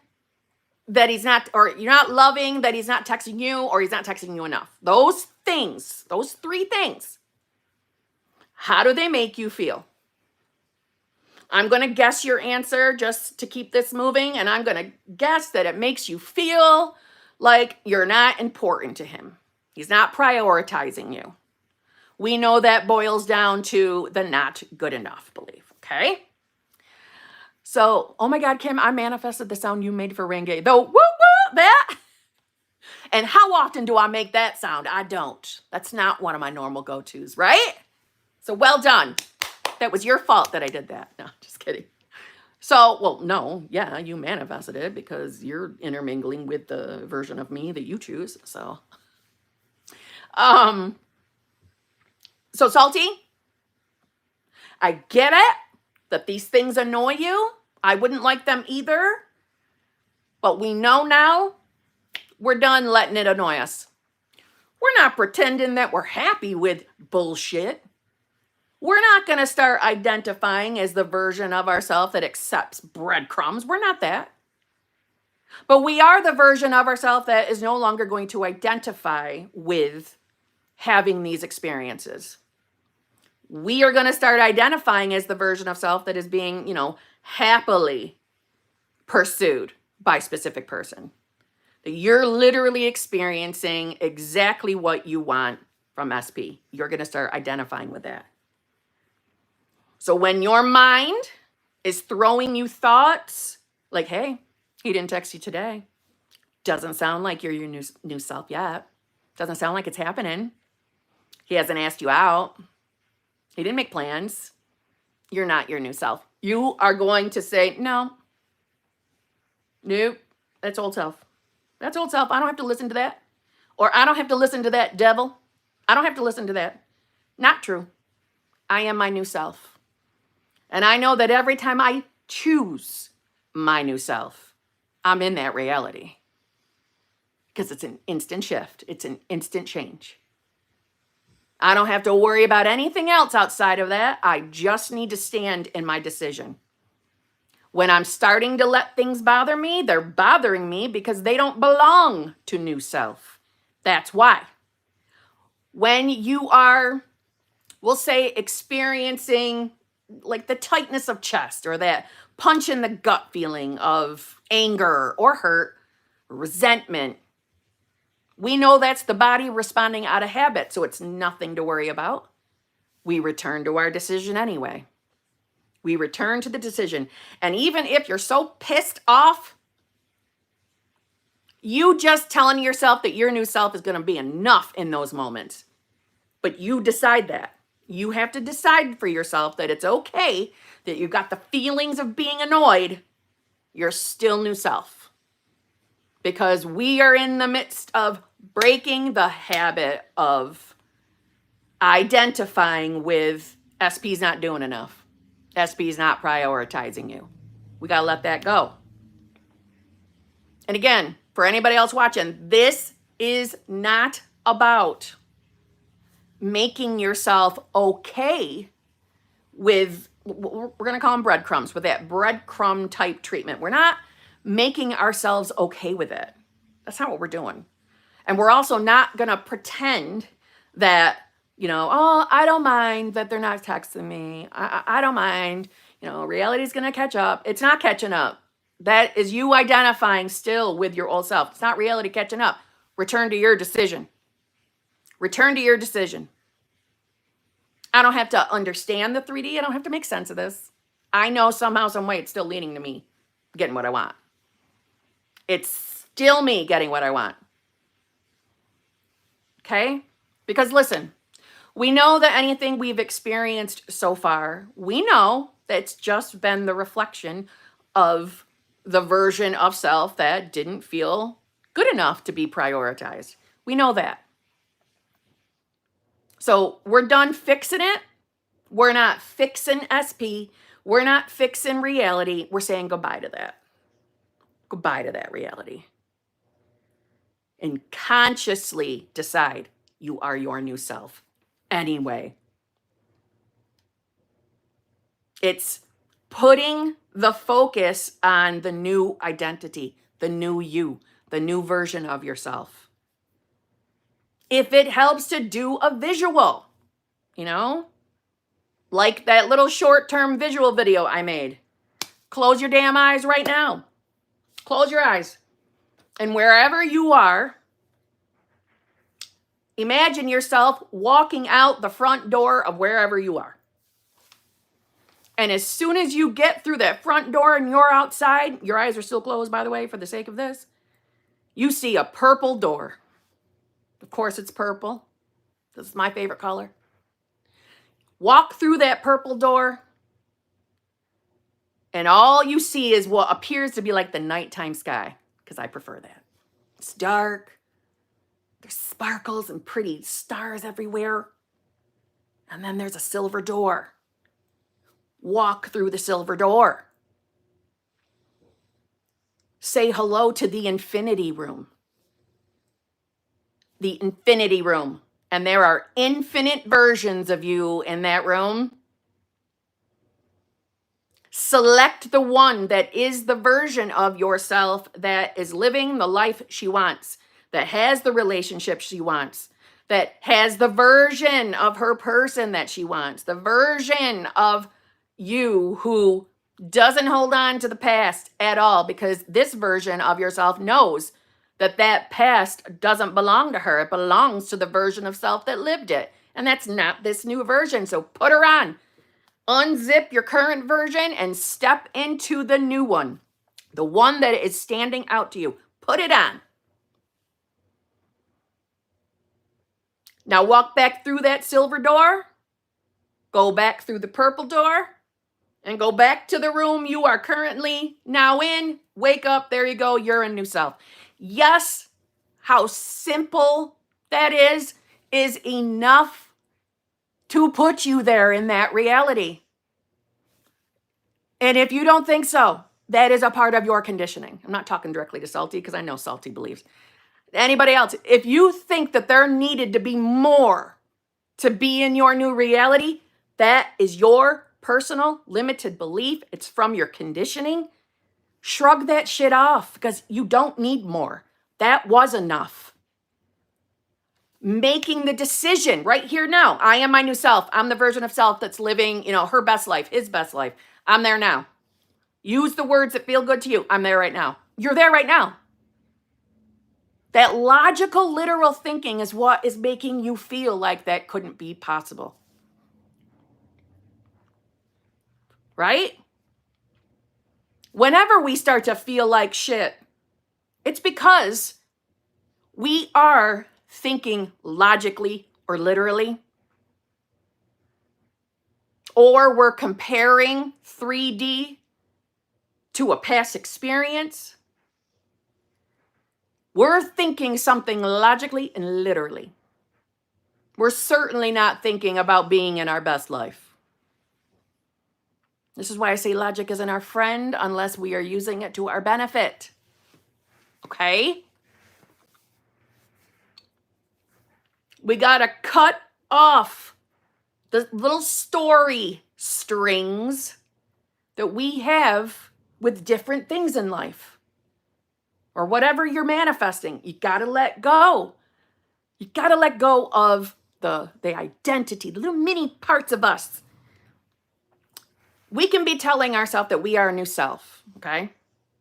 that he's not, or you're not loving that he's not texting you, or he's not texting you enough. Those things, those three things, how do they make you feel? I'm going to guess your answer just to keep this moving, and I'm going to guess that it makes you feel like you're not important to him. He's not prioritizing you. We know that boils down to the not good enough belief, okay? So, oh my God, Kim, I manifested the sound you made for Renge. Though, woo, woo, that. And how often do I make that sound? I don't. That's not one of my normal go-tos, right? So well done. That was your fault that I did that. No, just kidding. So, well, no, yeah, you manifested it because you're intermingling with the version of me that you choose. So, Salty, I get it that these things annoy you. I wouldn't like them either. But we know now we're done letting it annoy us. We're not pretending that we're happy with bullshit. We're not going to start identifying as the version of ourselves that accepts breadcrumbs. We're not that. But we are the version of ourselves that is no longer going to identify with having these experiences. We are going to start identifying as the version of self that is being, happily pursued by a specific person. That you're literally experiencing exactly what you want from SP. You're going to start identifying with that. So when your mind is throwing you thoughts like, hey, he didn't text you today. Doesn't sound like you're your new self yet. Doesn't sound like it's happening. He hasn't asked you out. He didn't make plans. You're not your new self. You are going to say, no, nope, that's old self. That's old self. I don't have to listen to that. Or I don't have to listen to that devil. I don't have to listen to that. Not true. I am my new self. And I know that every time I choose my new self, I'm in that reality. Because it's an instant shift. It's an instant change. I don't have to worry about anything else outside of that. I just need to stand in my decision. When I'm starting to let things bother me, they're bothering me because they don't belong to new self. That's why. When you are, we'll say, experiencing like the tightness of chest or that punch in the gut feeling of anger or hurt, resentment, we know that's the body responding out of habit, so it's nothing to worry about. We return to our decision anyway. We return to the decision. And even if you're so pissed off, you just telling yourself that your new self is going to be enough in those moments. But you decide that. You have to decide for yourself that it's okay that you got the feelings of being annoyed. You're still new self. Because we are in the midst of breaking the habit of identifying with SP's not doing enough. SP's not prioritizing you. We got to let that go. And again, for anybody else watching, this is not about making yourself okay with, we're going to call them breadcrumbs, with that breadcrumb type treatment. We're not making ourselves okay with it. That's not what we're doing. And we're also not going to pretend that, oh, I don't mind that they're not texting me. I don't mind, reality's going to catch up. It's not catching up. That is you identifying still with your old self. It's not reality catching up. Return to your decision. Return to your decision. I don't have to understand the 3D. I don't have to make sense of this. I know somehow, some way it's still leading to me getting what I want. It's still me getting what I want. Okay? Because listen, we know that anything we've experienced so far, we know that it's just been the reflection of the version of self that didn't feel good enough to be prioritized. We know that. So we're done fixing it. We're not fixing SP. We're not fixing reality. We're saying goodbye to that. Goodbye to that reality. And consciously decide you are your new self anyway. It's putting the focus on the new identity, the new you, the new version of yourself. If it helps to do a visual, like that little short-term visual video I made. Close your damn eyes right now. Close your eyes. And wherever you are, imagine yourself walking out the front door of wherever you are. And as soon as you get through that front door and you're outside, your eyes are still closed, by the way, for the sake of this, you see a purple door. Of course, it's purple. This is my favorite color. Walk through that purple door, and all you see is what appears to be like the nighttime sky, because I prefer that. It's dark. There's sparkles and pretty stars everywhere. And then there's a silver door. Walk through the silver door. Say hello to the infinity room. The infinity room. And there are infinite versions of you in that room. Select the one that is the version of yourself that is living the life she wants, that has the relationship she wants, that has the version of her person that she wants, the version of you who doesn't hold on to the past at all, because this version of yourself knows that that past doesn't belong to her. It belongs to the version of self that lived it. And that's not this new version. So put her on. Unzip your current version and step into the new one, the one that is standing out to you. Put it on. Now walk back through that silver door, go back through the purple door, and go back to the room you are currently now in. Wake up. There you go. You're a new self. Yes, how simple that is enough to put you there in that reality. And if you don't think so, that is a part of your conditioning. I'm not talking directly to Salty because I know Salty believes. Anybody else, if you think that there needed to be more to be in your new reality, that is your personal limited belief. It's from your conditioning. Shrug that shit off because you don't need more. That was enough. Making the decision right here now. I am my new self. I'm the version of self that's living, her best life, his best life. I'm there now. Use the words that feel good to you. I'm there right now. You're there right now. That logical, literal thinking is what is making you feel like that couldn't be possible. Right? Whenever we start to feel like shit, it's because we are thinking logically or literally, or we're comparing 3D to a past experience. We're thinking something logically and literally. We're certainly not thinking about being in our best life. This is why I say logic isn't our friend unless we are using it to our benefit. Okay? We got to cut off the little story strings that we have with different things in life. Or whatever you're manifesting, you got to let go. You got to let go of the identity, the little mini parts of us. We can be telling ourselves that we are a new self, okay?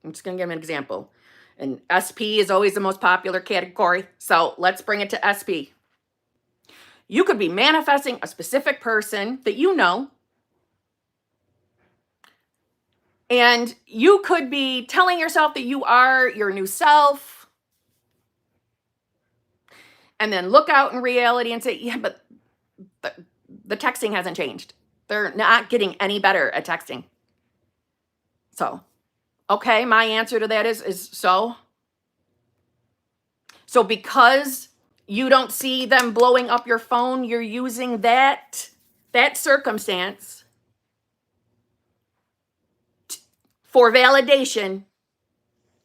I'm just going to give an example. And SP is always the most popular category, so let's bring it to SP. You could be manifesting a specific person that you know, and you could be telling yourself that you are your new self, and then look out in reality and say, yeah, but the texting hasn't changed. They're not getting any better at texting. So, okay, my answer to that is so. So because you don't see them blowing up your phone, you're using that circumstance for validation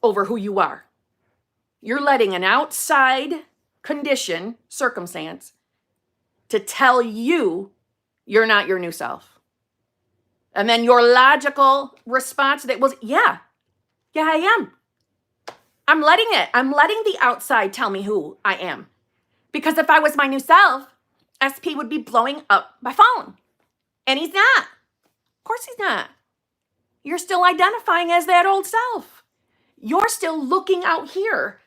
over who you are. You're letting an outside condition, circumstance, to tell you you're not your new self. And then your logical response to that was, yeah, I am. I'm letting it. I'm letting the outside tell me who I am. Because if I was my new self, SP would be blowing up my phone. And he's not. Of course he's not. You're still identifying as that old self. You're still looking out here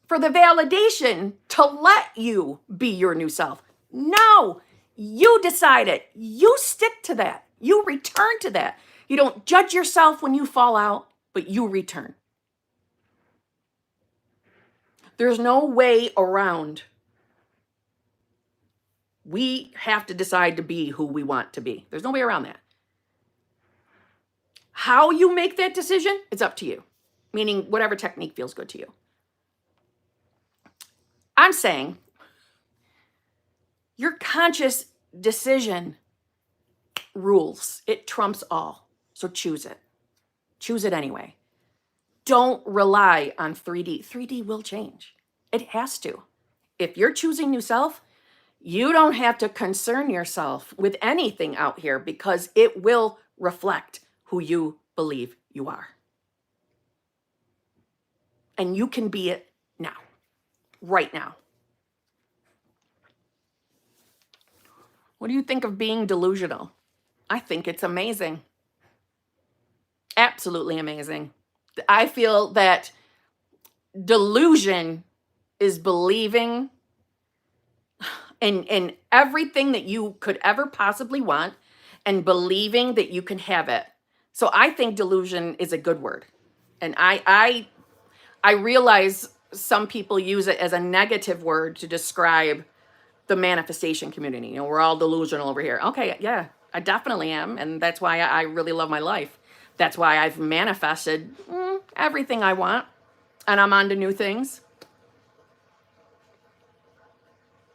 for the validation to let you be your new self. No, you decide it. You stick to that. You return to that. You don't judge yourself when you fall out, but you return. There's no way around. We have to decide to be who we want to be. There's no way around that. How you make that decision, it's up to you. Meaning whatever technique feels good to you. I'm saying your conscious decision rules. It trumps all. So choose it. Choose it anyway. Don't rely on 3D. 3D will change. It has to. If you're choosing new self, you don't have to concern yourself with anything out here because it will reflect who you believe you are. And you can be it now, right now. What do you think of being delusional? I think it's amazing. Absolutely amazing. I feel that delusion is believing in everything that you could ever possibly want and believing that you can have it. So I think delusion is a good word. And I realize some people use it as a negative word to describe the manifestation community. You know, we're all delusional over here. Okay, yeah, I definitely am. And that's why I really love my life. That's why I've manifested everything I want. And I'm on to new things.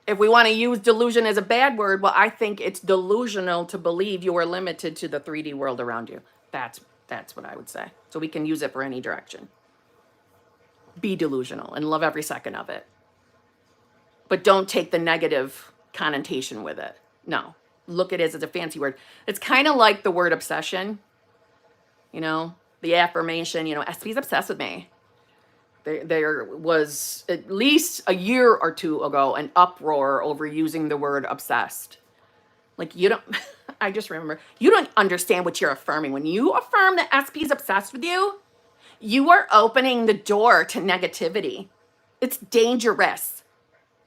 If we want to use delusion as a bad word, well, I think it's delusional to believe you are limited to the 3D world around you. That's what I would say. So we can use it for any direction. Be delusional and love every second of it. But don't take the negative connotation with it. No, look at it as a fancy word. It's kind of like the word obsession. You know, the affirmation, you know, SP's obsessed with me. There was at least a year or two ago an uproar over using the word obsessed. Like, you don't, I just remember, you don't understand what you're affirming. When you affirm that SP is obsessed with you, you are opening the door to negativity. It's dangerous.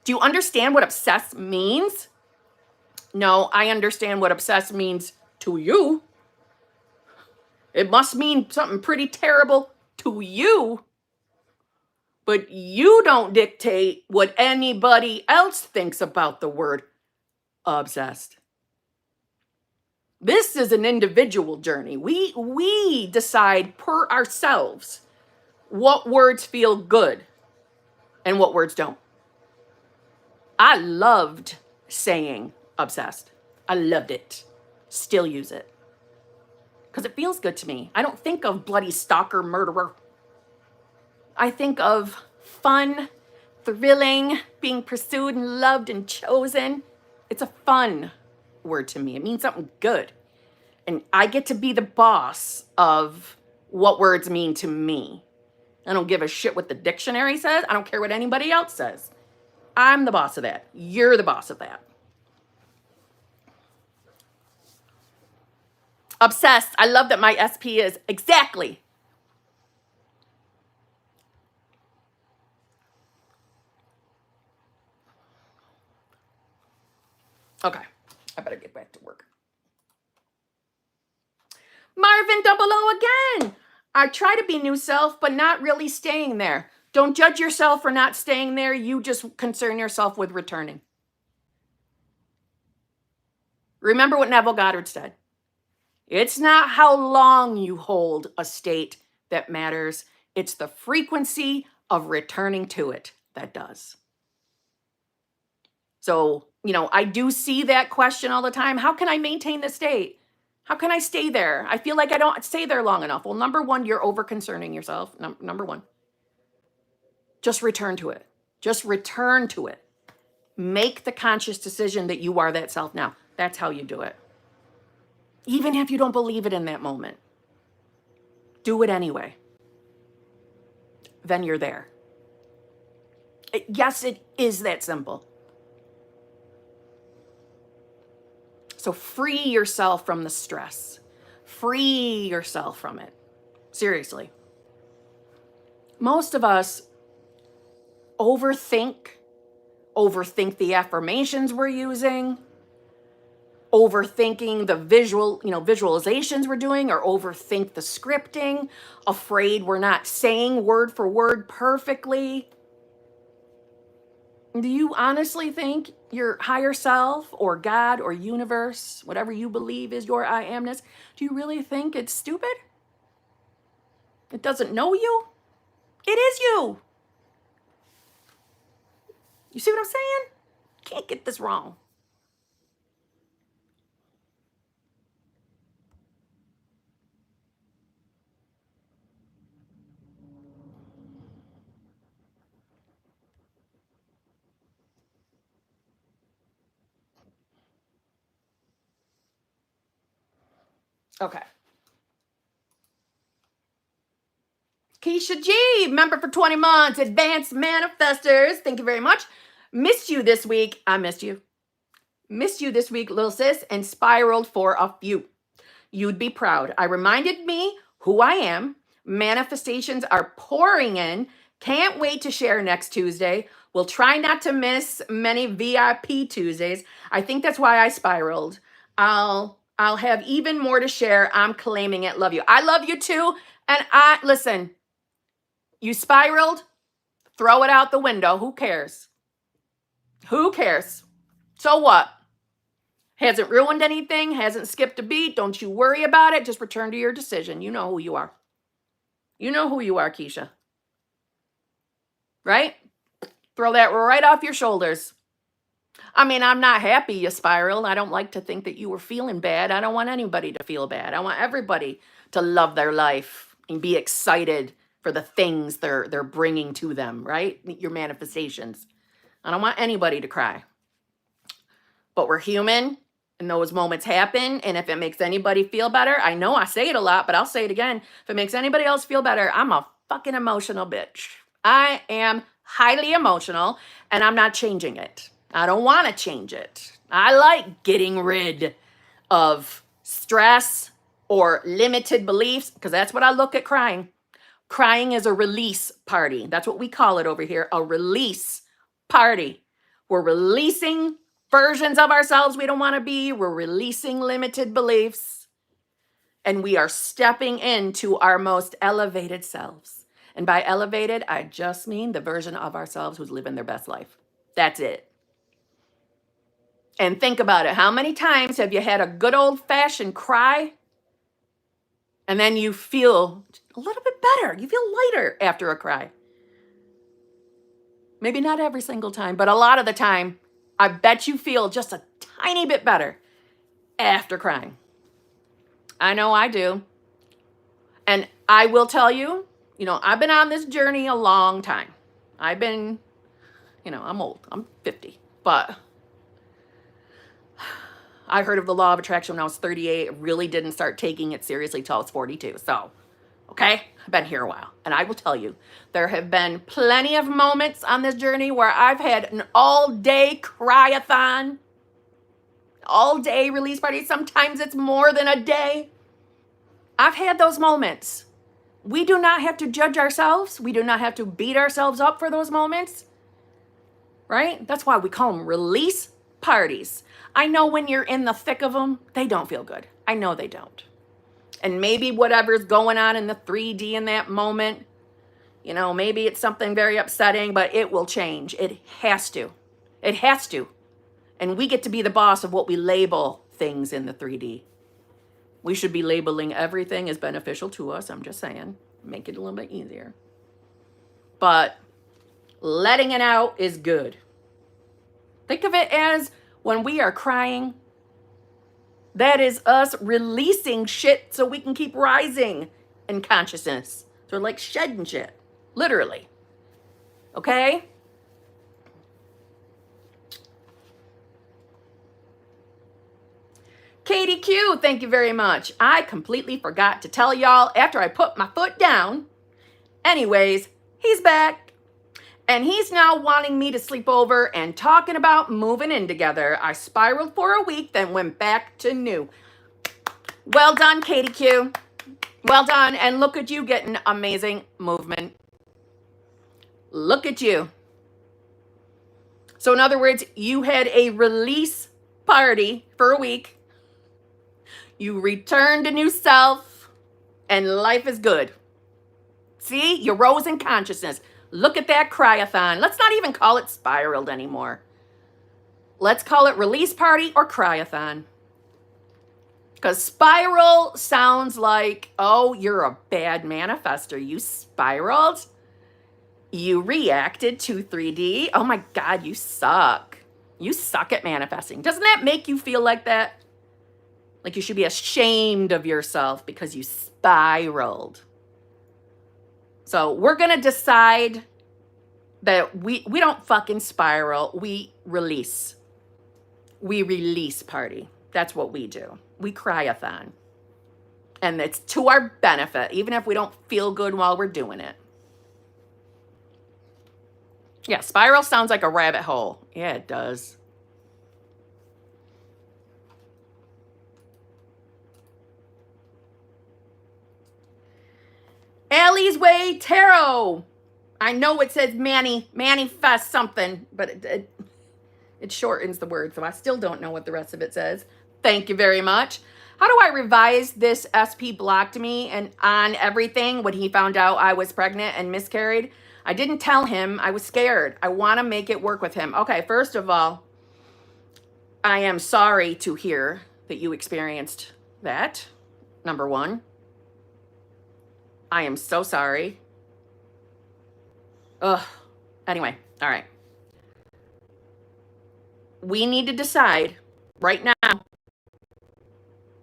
Do you understand what obsessed means? No, I understand what obsessed means to you. It must mean something pretty terrible to you. But you don't dictate what anybody else thinks about the word obsessed. This is an individual journey. We decide per ourselves what words feel good and what words don't. I loved saying obsessed. I loved it. Still use it. Because it feels good to me. I don't think of bloody stalker murderer. I think of fun, thrilling, being pursued and loved and chosen. It's a fun word to me. It means something good. And I get to be the boss of what words mean to me. I don't give a shit what the dictionary says. I don't care what anybody else says. I'm the boss of that. You're the boss of that. Obsessed. I love that my SP is exactly. Okay, I better get back to work. Marvin Double O again. I try to be new self, but not really staying there. Don't judge yourself for not staying there. You just concern yourself with returning. Remember what Neville Goddard said. It's not how long you hold a state that matters. It's the frequency of returning to it that does. So, you know, I do see that question all the time. How can I maintain the state? How can I stay there? I feel like I don't stay there long enough. Well, number one, you're over concerning yourself. Number one, just return to it. Just return to it. Make the conscious decision that you are that self now. That's how you do it. Even if you don't believe it in that moment, do it anyway. Then you're there. Yes, it is that simple. So free yourself from the stress. Free yourself from it. Seriously. Most of us overthink the affirmations we're using, overthinking the visualizations we're doing, or overthink the scripting, afraid we're not saying word for word perfectly. Do you honestly think your higher self or God or universe, whatever you believe is your I amness, do you really think it's stupid? It doesn't know you? It is you. You see what I'm saying? Can't get this wrong. Okay. Keisha G, member for 20 months, advanced manifestors. Thank you very much. Missed you this week. I missed you. Missed you this week, little sis, and spiraled for a few. You'd be proud. I reminded me who I am. Manifestations are pouring in. Can't wait to share next Tuesday. We'll try not to miss many VIP Tuesdays. I think that's why I spiraled. I'll have even more to share. I'm claiming it. Love you. I love you too. And listen, you spiraled, throw it out the window. Who cares? Who cares? So what? Hasn't ruined anything, hasn't skipped a beat. Don't you worry about it. Just return to your decision. You know who you are. You know who you are, Keisha. Right? Throw that right off your shoulders. I mean, I'm not happy you spiraled. I don't like to think that you were feeling bad. I don't want anybody to feel bad. I want everybody to love their life and be excited for the things they're bringing to them, right? Your manifestations. I don't want anybody to cry. But we're human. And those moments happen. And if it makes anybody feel better, I know I say it a lot, but I'll say it again. If it makes anybody else feel better, I'm a fucking emotional bitch. I am highly emotional and I'm not changing it. I don't want to change it. I like getting rid of stress or limited beliefs because that's what I look at crying. Crying is a release party. That's what we call it over here, a release party. We're releasing versions of ourselves we don't want to be. We're releasing limited beliefs. And we are stepping into our most elevated selves. And by elevated, I just mean the version of ourselves who's living their best life. That's it. And think about it. How many times have you had a good old-fashioned cry? And then you feel a little bit better. You feel lighter after a cry. Maybe not every single time, but a lot of the time, I bet you feel just a tiny bit better after crying. I know I do. And I will tell you, I've been on this journey a long time. I've been, I'm old. I'm 50. But I heard of the law of attraction when I was 38. I really didn't start taking it seriously till I was 42. So, okay, I've been here a while. And I will tell you, there have been plenty of moments on this journey where I've had an all-day cry-a-thon, all-day release party. Sometimes it's more than a day. I've had those moments. We do not have to judge ourselves. We do not have to beat ourselves up for those moments, right? That's why we call them release parties. I know when you're in the thick of them, they don't feel good. I know they don't. And maybe whatever's going on in the 3D in that moment, maybe it's something very upsetting, but it will change. It has to. It has to. And we get to be the boss of what we label things in the 3D. We should be labeling everything as beneficial to us. I'm just saying, make it a little bit easier. But letting it out is good. Think of it as when we are crying, that is us releasing shit so we can keep rising in consciousness. So like shedding shit, literally. Okay? Katie Q, thank you very much. I completely forgot to tell y'all after I put my foot down. Anyways, he's back. And he's now wanting me to sleep over and talking about moving in together. I spiraled for a week, then went back to new. Well done, Katie Q. Well done. And look at you getting amazing movement. Look at you. So in other words, you had a release party for a week. You returned to new self and life is good. See, you rose in consciousness. Look at that cry-a-thon. Let's not even call it spiraled anymore. Let's call it release party or cry-a-thon. Because spiral sounds like, oh, you're a bad manifester. You spiraled. You reacted to 3D. Oh my God, you suck. You suck at manifesting. Doesn't that make you feel like that? Like you should be ashamed of yourself because you spiraled. So we're going to decide that we don't fucking spiral. We release. We release party. That's what we do. We cry-a-thon. And it's to our benefit, even if we don't feel good while we're doing it. Yeah, spiral sounds like a rabbit hole. Yeah, it does. Allie's Way Tarot. I know it says manifest something, but it shortens the word, so I still don't know what the rest of it says. Thank you very much. How do I revise this? SP blocked me and on everything when he found out I was pregnant and miscarried. I didn't tell him. I was scared. I want to make it work with him. Okay, first of all, I am sorry to hear that you experienced that. Number one. I am so sorry. Ugh. Anyway, all right. We need to decide right now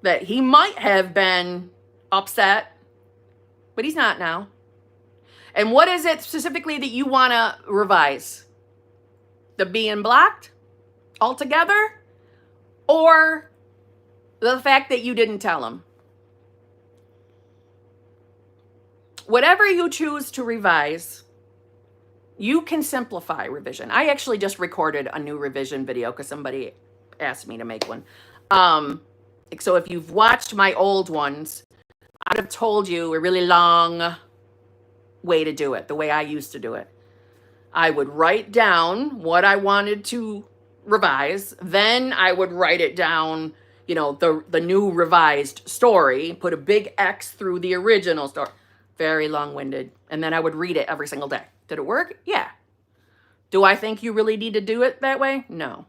that he might have been upset, but he's not now. And what is it specifically that you want to revise? The being blocked altogether? Or the fact that you didn't tell him? Whatever you choose to revise, you can simplify revision. I actually just recorded a new revision video because somebody asked me to make one. So if you've watched my old ones, I'd have told you a really long way to do it, the way I used to do it. I would write down what I wanted to revise. Then I would write it down, you know, the new revised story, put a big X through the original story. Very long-winded. And then I would read it every single day. Did it work? Yeah. Do I think you really need to do it that way? No.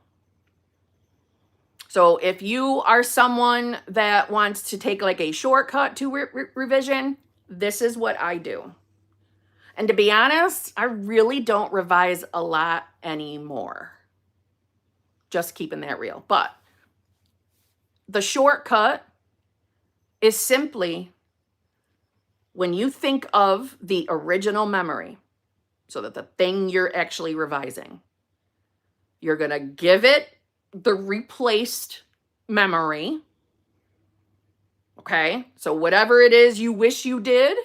So if you are someone that wants to take like a shortcut to revision, this is what I do. And to be honest, I really don't revise a lot anymore. Just keeping that real. But the shortcut is simply when you think of the original memory, so that the thing you're actually revising, you're going to give it the replaced memory. Okay? So whatever it is you wish you did,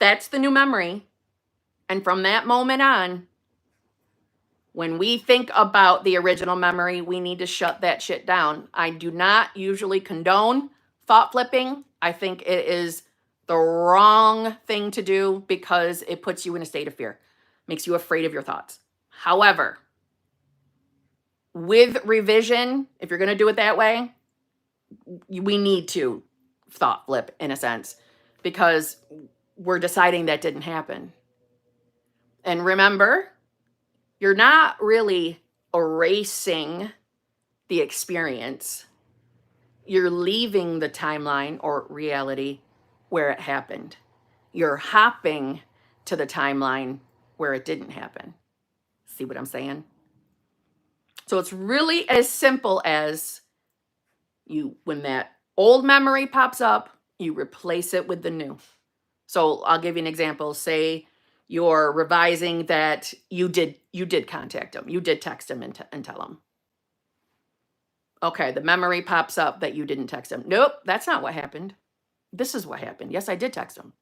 that's the new memory. And from that moment on, when we think about the original memory, we need to shut that shit down. I do not usually condone thought flipping. I think it is the wrong thing to do because it puts you in a state of fear, makes you afraid of your thoughts. However, with revision, if you're going to do it that way, we need to thought flip in a sense because we're deciding that didn't happen. And remember, you're not really erasing the experience. You're leaving the timeline or reality where it happened. You're hopping to the timeline where it didn't happen. See what I'm saying? So it's really as simple as when that old memory pops up, you replace it with the new. So I'll give you an example. Say you're revising that you did contact him. You did text him and tell him. Okay, the memory pops up that you didn't text him. Nope, that's not what happened. This is what happened. Yes, I did text him.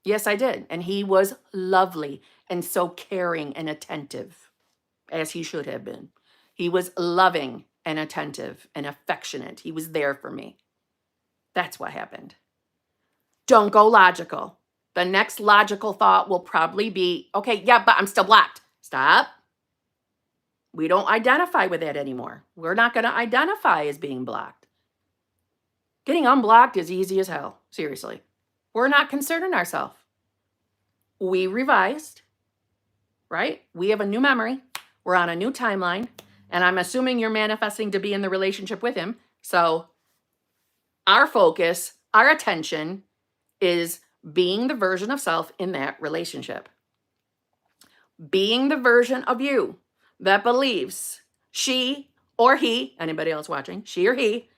Yes, I did. And he was lovely and so caring and attentive, as he should have been. He was loving and attentive and affectionate. He was there for me. That's what happened. Don't go logical. The next logical thought will probably be, okay, yeah, but I'm still blocked. Stop. We don't identify with that anymore. We're not going to identify as being blocked. Getting unblocked is easy as hell. Seriously. We're not concerning ourselves. We revised, right? We have a new memory. We're on a new timeline. And I'm assuming you're manifesting to be in the relationship with him. So our focus, our attention is being the version of self in that relationship. Being the version of you that believes she or he, anybody else watching, she or he,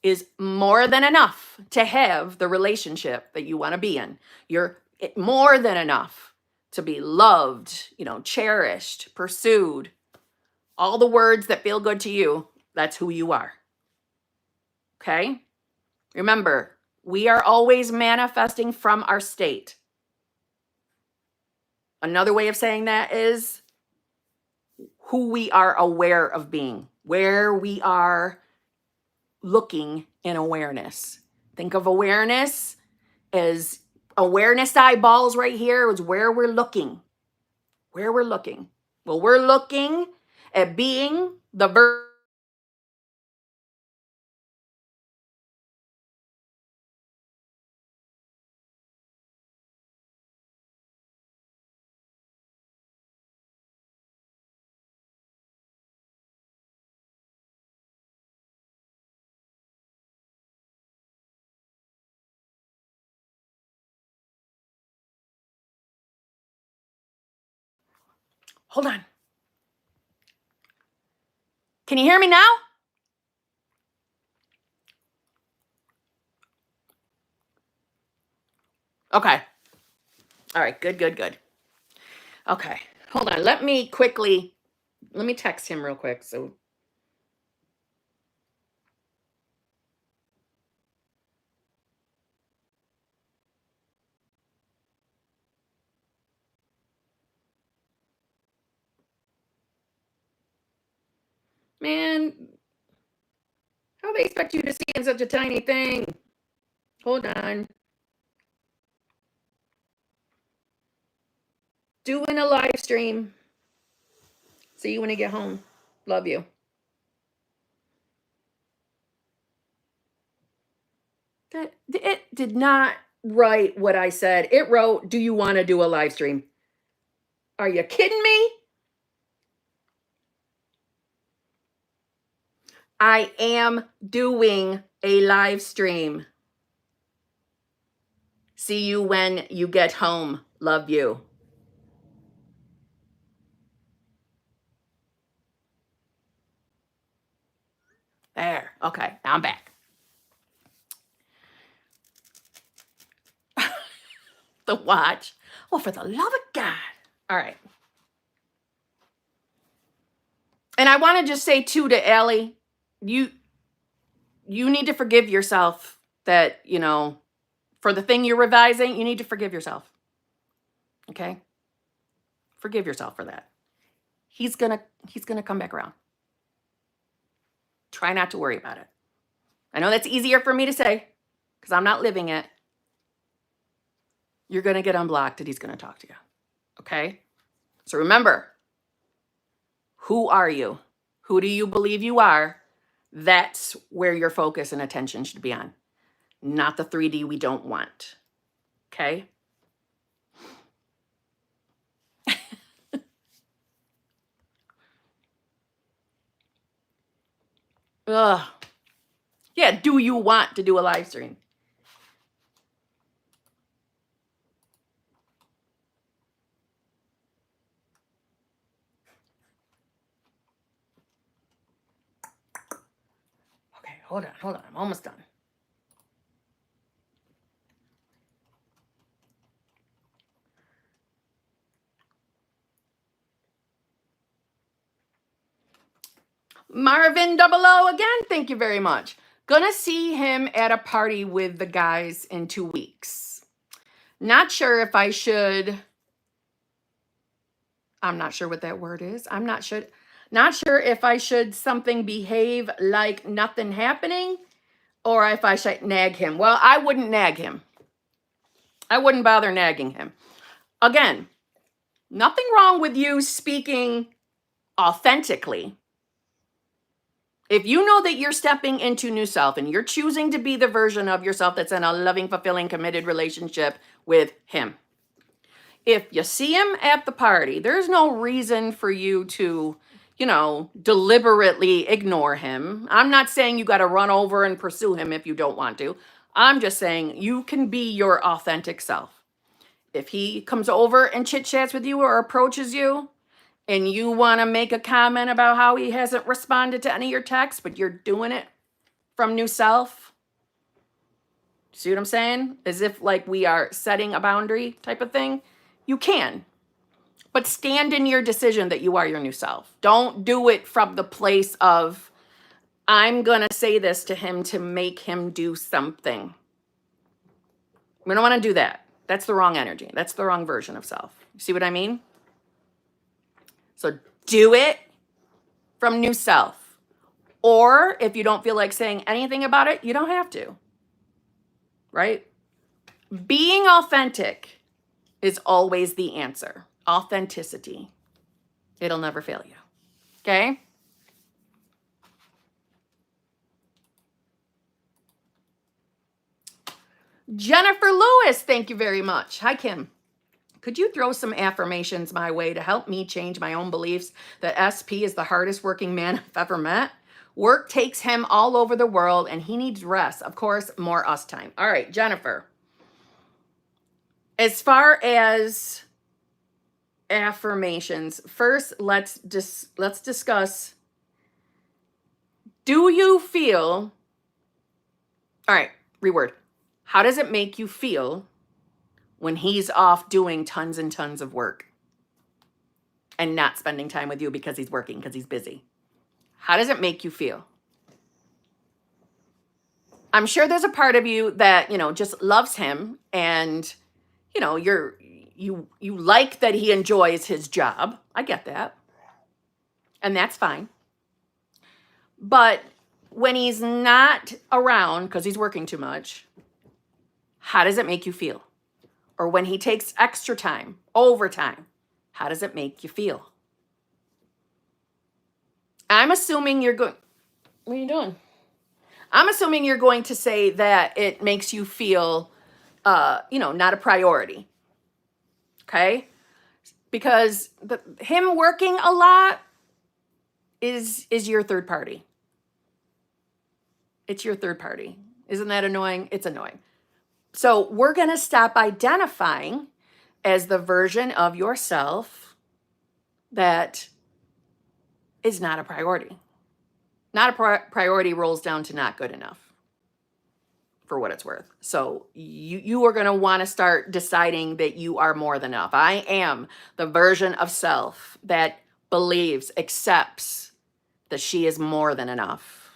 is more than enough to have the relationship that you want to be in. You're more than enough to be loved, cherished, pursued. All the words that feel good to you, that's who you are. Okay? Remember, we are always manifesting from our state. Another way of saying that is who we are aware of being, where we are looking in awareness. Think of awareness as awareness eyeballs right here is where we're looking. Where we're looking. Well, we're looking at being the hold on. Can you hear me now? Okay. All right. Good, good, good. Okay. Hold on. Let me text him real quick. So, man, how they expect you to see in such a tiny thing? Hold on. Doing a live stream. See you when you get home. Love you. It did not write what I said. It wrote, "Do you want to do a live stream?" Are you kidding me? I am doing a live stream. See you when you get home. Love you. There. Okay. Now I'm back. The watch. Oh, for the love of God. All right. And I want to just say too to Allie, you need to forgive yourself that, for the thing you're revising, you need to forgive yourself. Okay? Forgive yourself for that. He's going to come back around. Try not to worry about it. I know that's easier for me to say because I'm not living it. You're going to get unblocked and he's going to talk to you. Okay? So remember, who are you? Who do you believe you are? That's where your focus and attention should be on, not the 3D we don't want. Okay? Ugh. Yeah, do you want to do a live stream? Okay, hold on. I'm almost done. Marvin Double O again, thank you very much. Gonna see him at a party with the guys in 2 weeks. Not sure if I should. I'm not sure what that word is. Not sure if I should something behave like nothing happening or if I should nag him. Well, I wouldn't nag him. I wouldn't bother nagging him. Again, nothing wrong with you speaking authentically. If you know that you're stepping into new self and you're choosing to be the version of yourself that's in a loving, fulfilling, committed relationship with him. If you see him at the party, there's no reason for you to, deliberately ignore him. I'm not saying you got to run over and pursue him if you don't want to. I'm just saying you can be your authentic self. If he comes over and chit chats with you or approaches you, and you want to make a comment about how he hasn't responded to any of your texts, but you're doing it from new self. See what I'm saying? As if like we are setting a boundary type of thing. You can. But stand in your decision that you are your new self. Don't do it from the place of I'm going to say this to him to make him do something. We don't want to do that. That's the wrong energy. That's the wrong version of self. You see what I mean? So do it from new self. Or if you don't feel like saying anything about it, you don't have to. Right? Being authentic is always the answer. Authenticity. It'll never fail you. Okay? Jennifer Lewis, thank you very much. Hi, Kim. Could you throw some affirmations my way to help me change my own beliefs that SP is the hardest working man I've ever met? Work takes him all over the world and he needs rest. Of course, more us time. All right, Jennifer. As far as affirmations, first let's discuss, do you feel, all right, reword. How does it make you feel when he's off doing tons and tons of work and not spending time with you because he's working, because he's busy? How does it make you feel? I'm sure there's a part of you that, just loves him and, you like that he enjoys his job. I get that. And that's fine. But when he's not around because he's working too much, how does it make you feel? Or when he takes extra time, overtime, how does it make you feel? I'm assuming you're going, what are you doing? I'm assuming you're going to say that it makes you feel, not a priority. Okay? Because him working a lot is your third party. It's your third party. Isn't that annoying? It's annoying. So we're going to stop identifying as the version of yourself that is not a priority. Not a priority rolls down to not good enough, for what it's worth. So you are going to want to start deciding that you are more than enough. I am the version of self that believes, accepts that she is more than enough.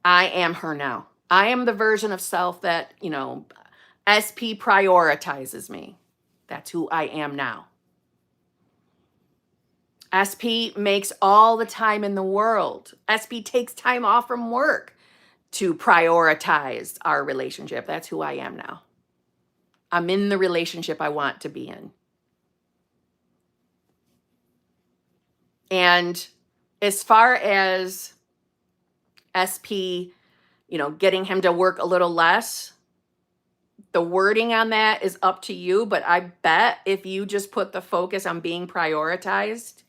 I am her now. I am the version of self that, SP prioritizes me. That's who I am now. SP makes all the time in the world. SP takes time off from work to prioritize our relationship. That's who I am now. I'm in the relationship I want to be in. And as far as SP, getting him to work a little less, the wording on that is up to you. But I bet if you just put the focus on being prioritized,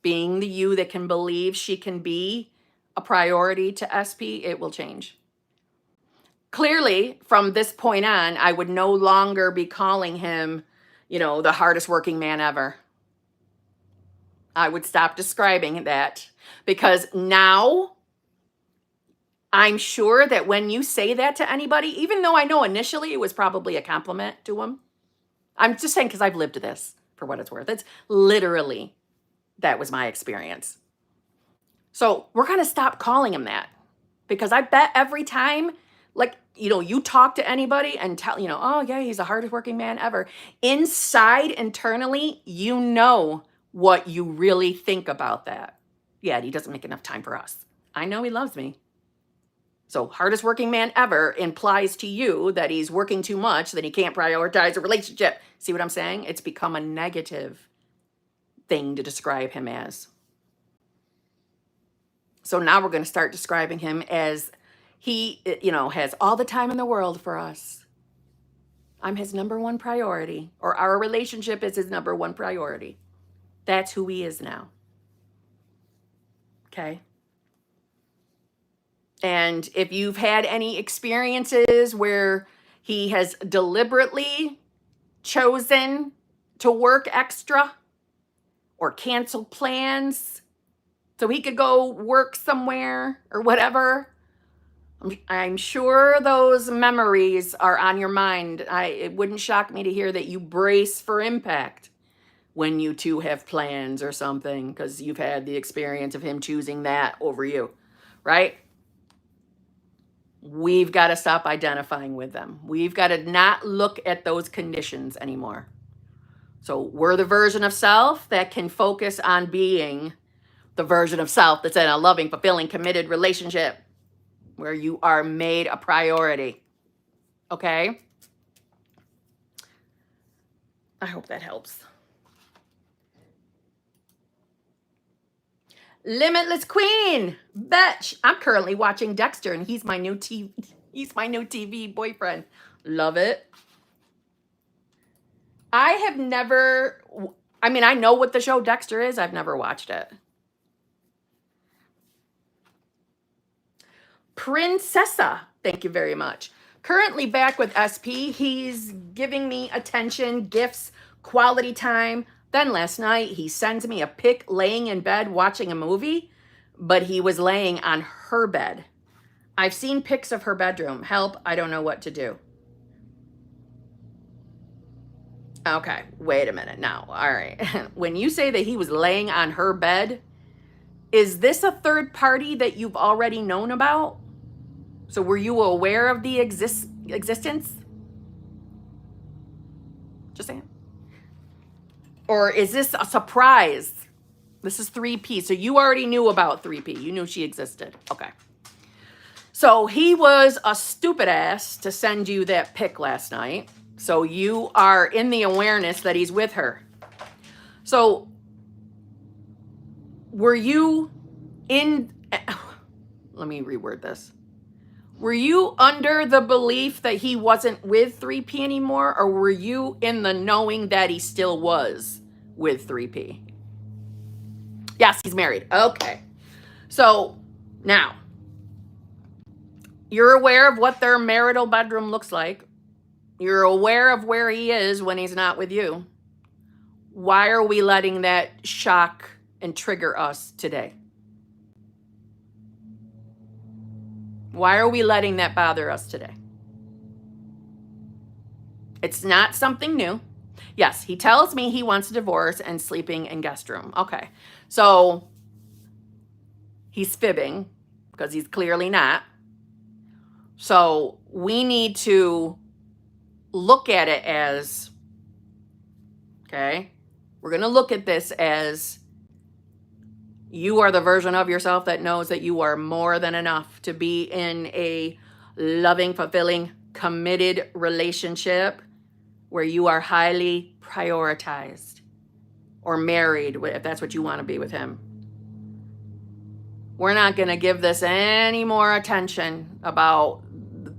being the you that can believe she can be a priority to SP, it will change. Clearly, from this point on, I would no longer be calling him, the hardest working man ever. I would stop describing that, because now I'm sure that when you say that to anybody, even though I know initially it was probably a compliment to him, I'm just saying because I've lived this, for what it's worth. It's literally, that was my experience. So we're going to stop calling him that, because I bet every time, you talk to anybody and tell, oh yeah, he's the hardest working man ever. Inside, internally, what you really think about that. Yeah, he doesn't make enough time for us. I know he loves me. So hardest working man ever implies to you that he's working too much, that he can't prioritize a relationship. See what I'm saying? It's become a negative thing to describe him as. So now we're going to start describing him as he, has all the time in the world for us. I'm his number one priority, or our relationship is his number one priority. That's who he is now. Okay? And if you've had any experiences where he has deliberately chosen to work extra or cancel plans so he could go work somewhere or whatever, I'm sure those memories are on your mind. It wouldn't shock me to hear that you brace for impact when you two have plans or something, because you've had the experience of him choosing that over you, right? We've got to stop identifying with them. We've got to not look at those conditions anymore. So we're the version of self that can focus on being the version of self that's in a loving, fulfilling, committed relationship where you are made a priority. Okay? I hope that helps. Limitless Queen, bitch. I'm currently watching Dexter, and he's my new TV boyfriend. Love it. I have never, I mean, I know what the show Dexter is. I've never watched it. Princessa, thank you very much. Currently back with SP. He's giving me attention, gifts, quality time. Then last night, he sends me a pic laying in bed watching a movie, but he was laying on her bed. I've seen pics of her bedroom. Help, I don't know what to do. Okay, wait a minute now. All right. When you say that he was laying on her bed, is this a third party that you've already known about? So were you aware of the existence? Just saying. Or is this a surprise? This is 3P. So you already knew about 3P. You knew she existed. Okay. So he was a stupid ass to send you that pic last night. So you are in the awareness that he's with her. So were you in, let me reword this. Were you under the belief that he wasn't with 3P anymore, or were you in the knowing that he still was with 3P? Yes, he's married. Okay. So now, you're aware of what their marital bedroom looks like. You're aware of where he is when he's not with you. Why are we letting that shock and trigger us today? Why are we letting that bother us today? It's not something new. Yes, he tells me he wants a divorce and sleeping in guest room. Okay, so he's fibbing because he's clearly not. So we need to look at it as, okay, we're going to look at this as you are the version of yourself that knows that you are more than enough to be in a loving, fulfilling, committed relationship where you are highly prioritized, or married, if that's what you want to be with him. We're not going to give this any more attention about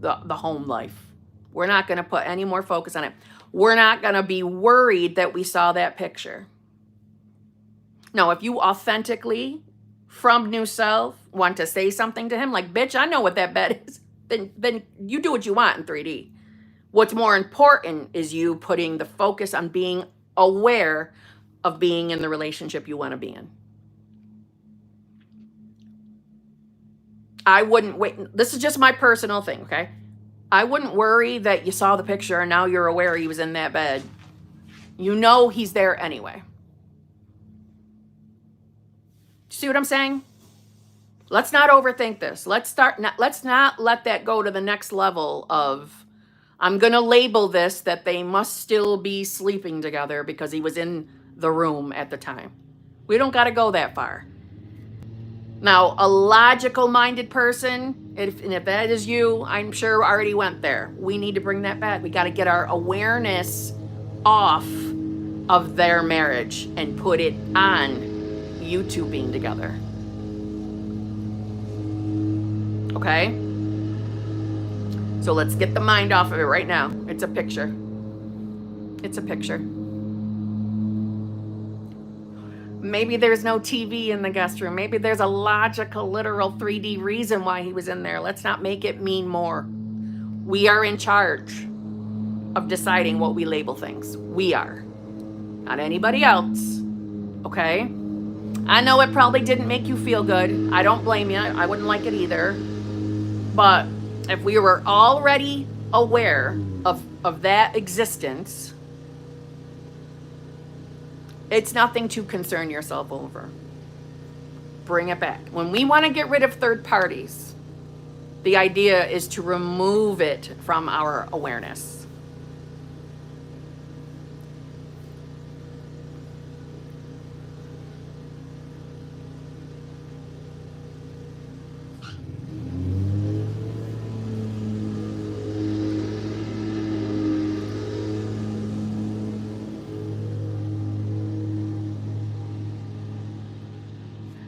the home life. We're not going to put any more focus on it. We're not going to be worried that we saw that picture. No, if you authentically, from new self, want to say something to him, like, bitch, I know what that bed is, then you do what you want in 3D. What's more important is you putting the focus on being aware of being in the relationship you want to be in. I wouldn't wait. This is just my personal thing, okay? I wouldn't worry that you saw the picture and now you're aware he was in that bed. You know he's there anyway. See what I'm saying? Let's not overthink this. Let's not let that go to the next level of, I'm going to label this that they must still be sleeping together because he was in the room at the time. We don't got to go that far. Now, a logical-minded person, if that is you, I'm sure already went there. We need to bring that back. We got to get our awareness off of their marriage and put it on you two being together. Okay? So let's get the mind off of it right now. It's a picture. It's a picture. Maybe there's no TV in the guest room. Maybe there's a logical, literal 3D reason why he was in there. Let's not make it mean more. We are in charge of deciding what we label things. We are. Not anybody else. Okay? I know it probably didn't make you feel good. I don't blame you. I wouldn't like it either. But if we were already aware of that existence, It's nothing to concern yourself over. Bring it back. When we want to get rid of third parties, the idea is to remove it from our awareness.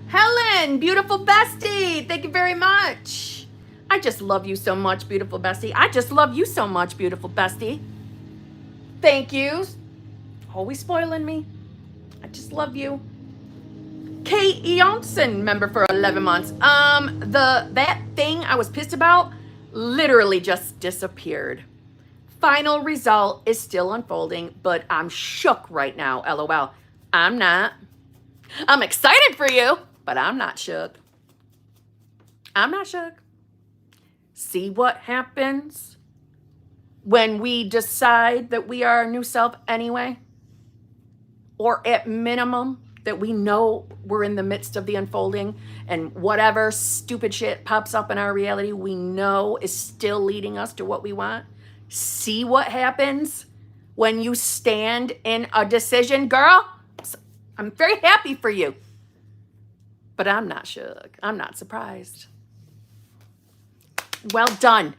Helen, beautiful bestie, thank you very much. I just love you so much, beautiful bestie. I just love you so much, beautiful bestie. Thank you. Always spoiling me. I just love you. Kate Eonson, member for 11 months. That thing I was pissed about literally just disappeared. Final result is still unfolding, but I'm shook right now, LOL. I'm not. I'm excited for you, but I'm not shook. I'm not shook. See what happens when we decide that we are our new self anyway? Or at minimum, that we know we're in the midst of the unfolding and whatever stupid shit pops up in our reality we know is still leading us to what we want. See what happens when you stand in a decision, girl. I'm very happy for you, but I'm not shook. I'm not surprised. Well done.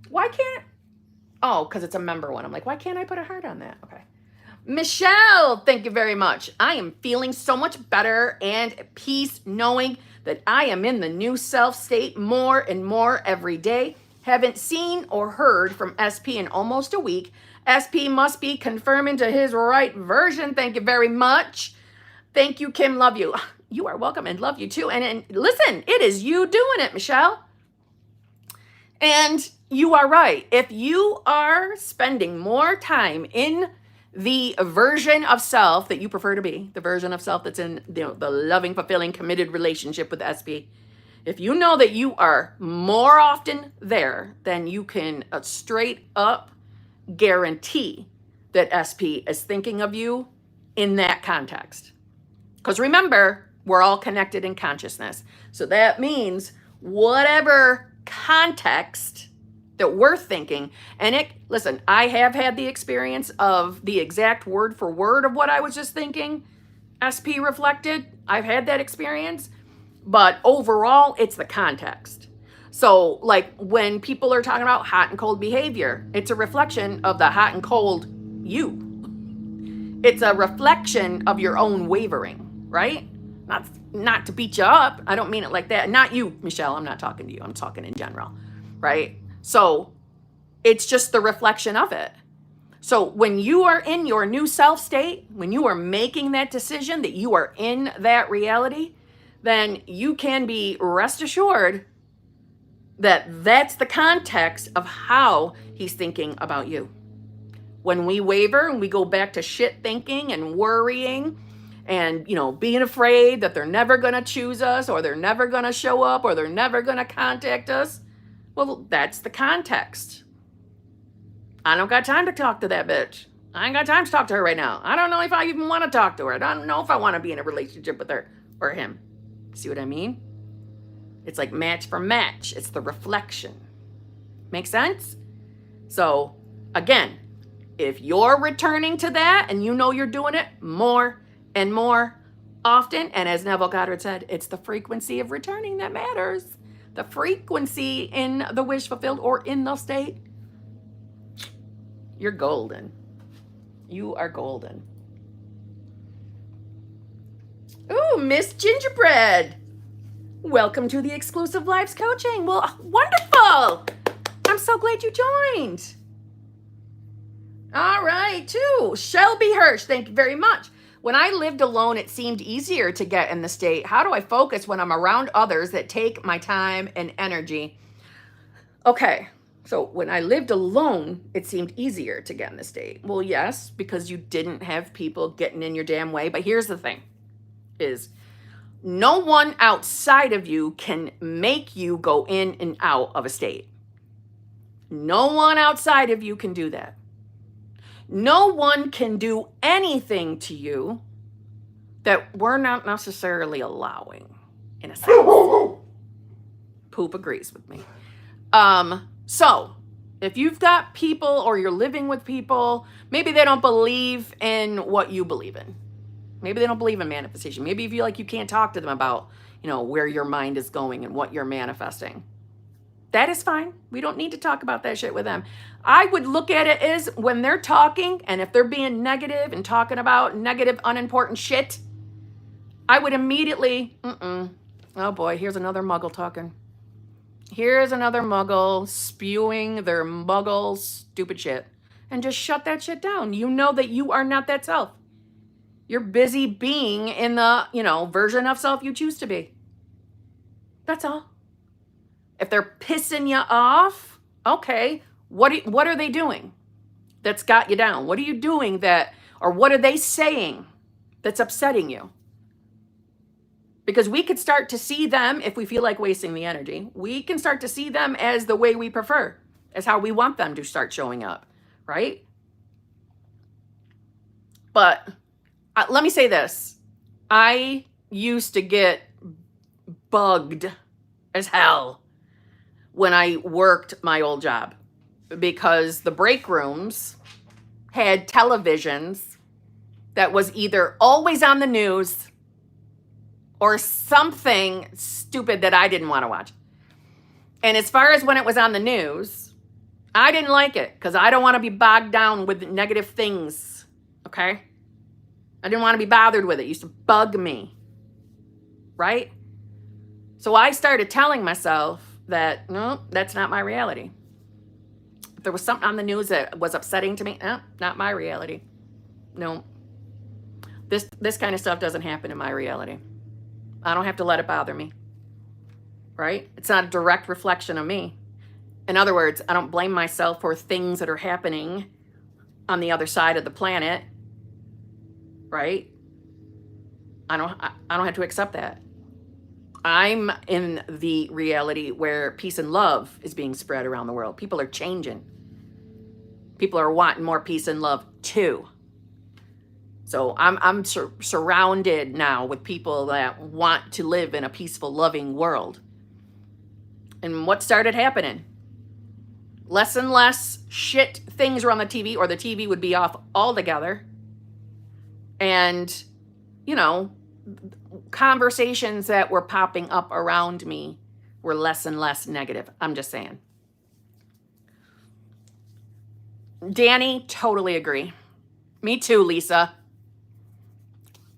Why can't, oh, because it's a member one. I'm like, why can't I put a heart on that? Okay. Michelle, thank you very much. I am feeling so much better and at peace knowing that I am in the new self state more and more every day. Haven't seen or heard from SP in almost a week. SP must be confirming to his right version. Thank you very much. Thank you, Kim. Love you. You are welcome and love you too. And listen, it is you doing it, Michelle. And you are right. If you are spending more time in the version of self that you prefer to be, the version of self that's in the loving, fulfilling, committed relationship with SP, if you know that you are more often there, then you can straight up guarantee that SP is thinking of you in that context. Because remember, we're all connected in consciousness. So that means whatever context that we're thinking, and listen, I have had the experience of the exact word for word of what I was just thinking, SP reflected. I've had that experience, but overall, it's the context. So like when people are talking about hot and cold behavior, it's a reflection of the hot and cold you. It's a reflection of your own wavering, right? Not to beat you up. I don't mean it like that. Not you, Michelle. I'm not talking to you. I'm talking in general, right? So it's just the reflection of it. So when you are in your new self state, when you are making that decision that you are in that reality, then you can be rest assured that that's the context of how he's thinking about you. When we waver and we go back to shit thinking and worrying and, being afraid that they're never going to choose us or they're never going to show up or they're never going to contact us, well, that's the context. I don't got time to talk to that bitch. I ain't got time to talk to her right now. I don't know if I even want to talk to her. I don't know if I want to be in a relationship with her or him. See what I mean? It's like match for match. It's the reflection. Make sense? So again, if you're returning to that and you know you're doing it more and more often, and as Neville Goddard said, it's the frequency of returning that matters. The frequency in the wish fulfilled or in the state, you're golden. You are golden. Ooh, Miss Gingerbread. Welcome to the exclusive Lives Coaching. Well, wonderful. I'm so glad you joined. All right, too. Shelby Hirsch, thank you very much. When I lived alone, it seemed easier to get in the state. How do I focus when I'm around others that take my time and energy? Okay, so when I lived alone, it seemed easier to get in the state. Well, yes, because you didn't have people getting in your damn way. But here's the thing, is no one outside of you can make you go in and out of a state. No one outside of you can do that. No one can do anything to you that we're not necessarily allowing, in a sense. Poop agrees with me. So if you've got people or you're living with people, maybe they don't believe in what you believe in. Maybe they don't believe in manifestation. Maybe you feel like you can't talk to them about, where your mind is going and what you're manifesting. That is fine. We don't need to talk about that shit with them. I would look at it as when they're talking, and if they're being negative and talking about negative, unimportant shit, I would immediately, oh boy, here's another muggle talking. Here's another muggle spewing their muggle stupid shit. And just shut that shit down. You know that you are not that self. You're busy being in the, version of self you choose to be. That's all. If they're pissing you off, okay, what are they doing that's got you down? What are you doing or what are they saying that's upsetting you? Because we could start to see them, if we feel like wasting the energy, we can start to see them as the way we prefer, as how we want them to start showing up, right? But let me say this. I used to get bugged as hell when I worked my old job because the break rooms had televisions that was either always on the news or something stupid that I didn't want to watch. And as far as when it was on the news, I didn't like it because I don't want to be bogged down with negative things, okay? I didn't want to be bothered with it. It used to bug me, right? So I started telling myself that, no, that's not my reality. If there was something on the news that was upsetting to me, no, not my reality. No. This kind of stuff doesn't happen in my reality. I don't have to let it bother me, right? It's not a direct reflection of me. In other words, I don't blame myself for things that are happening on the other side of the planet, right? I don't have to accept that. I'm in the reality where peace and love is being spread around the world. People are changing. People are wanting more peace and love too. So I'm surrounded now with people that want to live in a peaceful, loving world. And what started happening? Less and less shit things were on the TV, or the TV would be off altogether. And, conversations that were popping up around me were less and less negative. I'm just saying. Danny, totally agree. Me too, Lisa.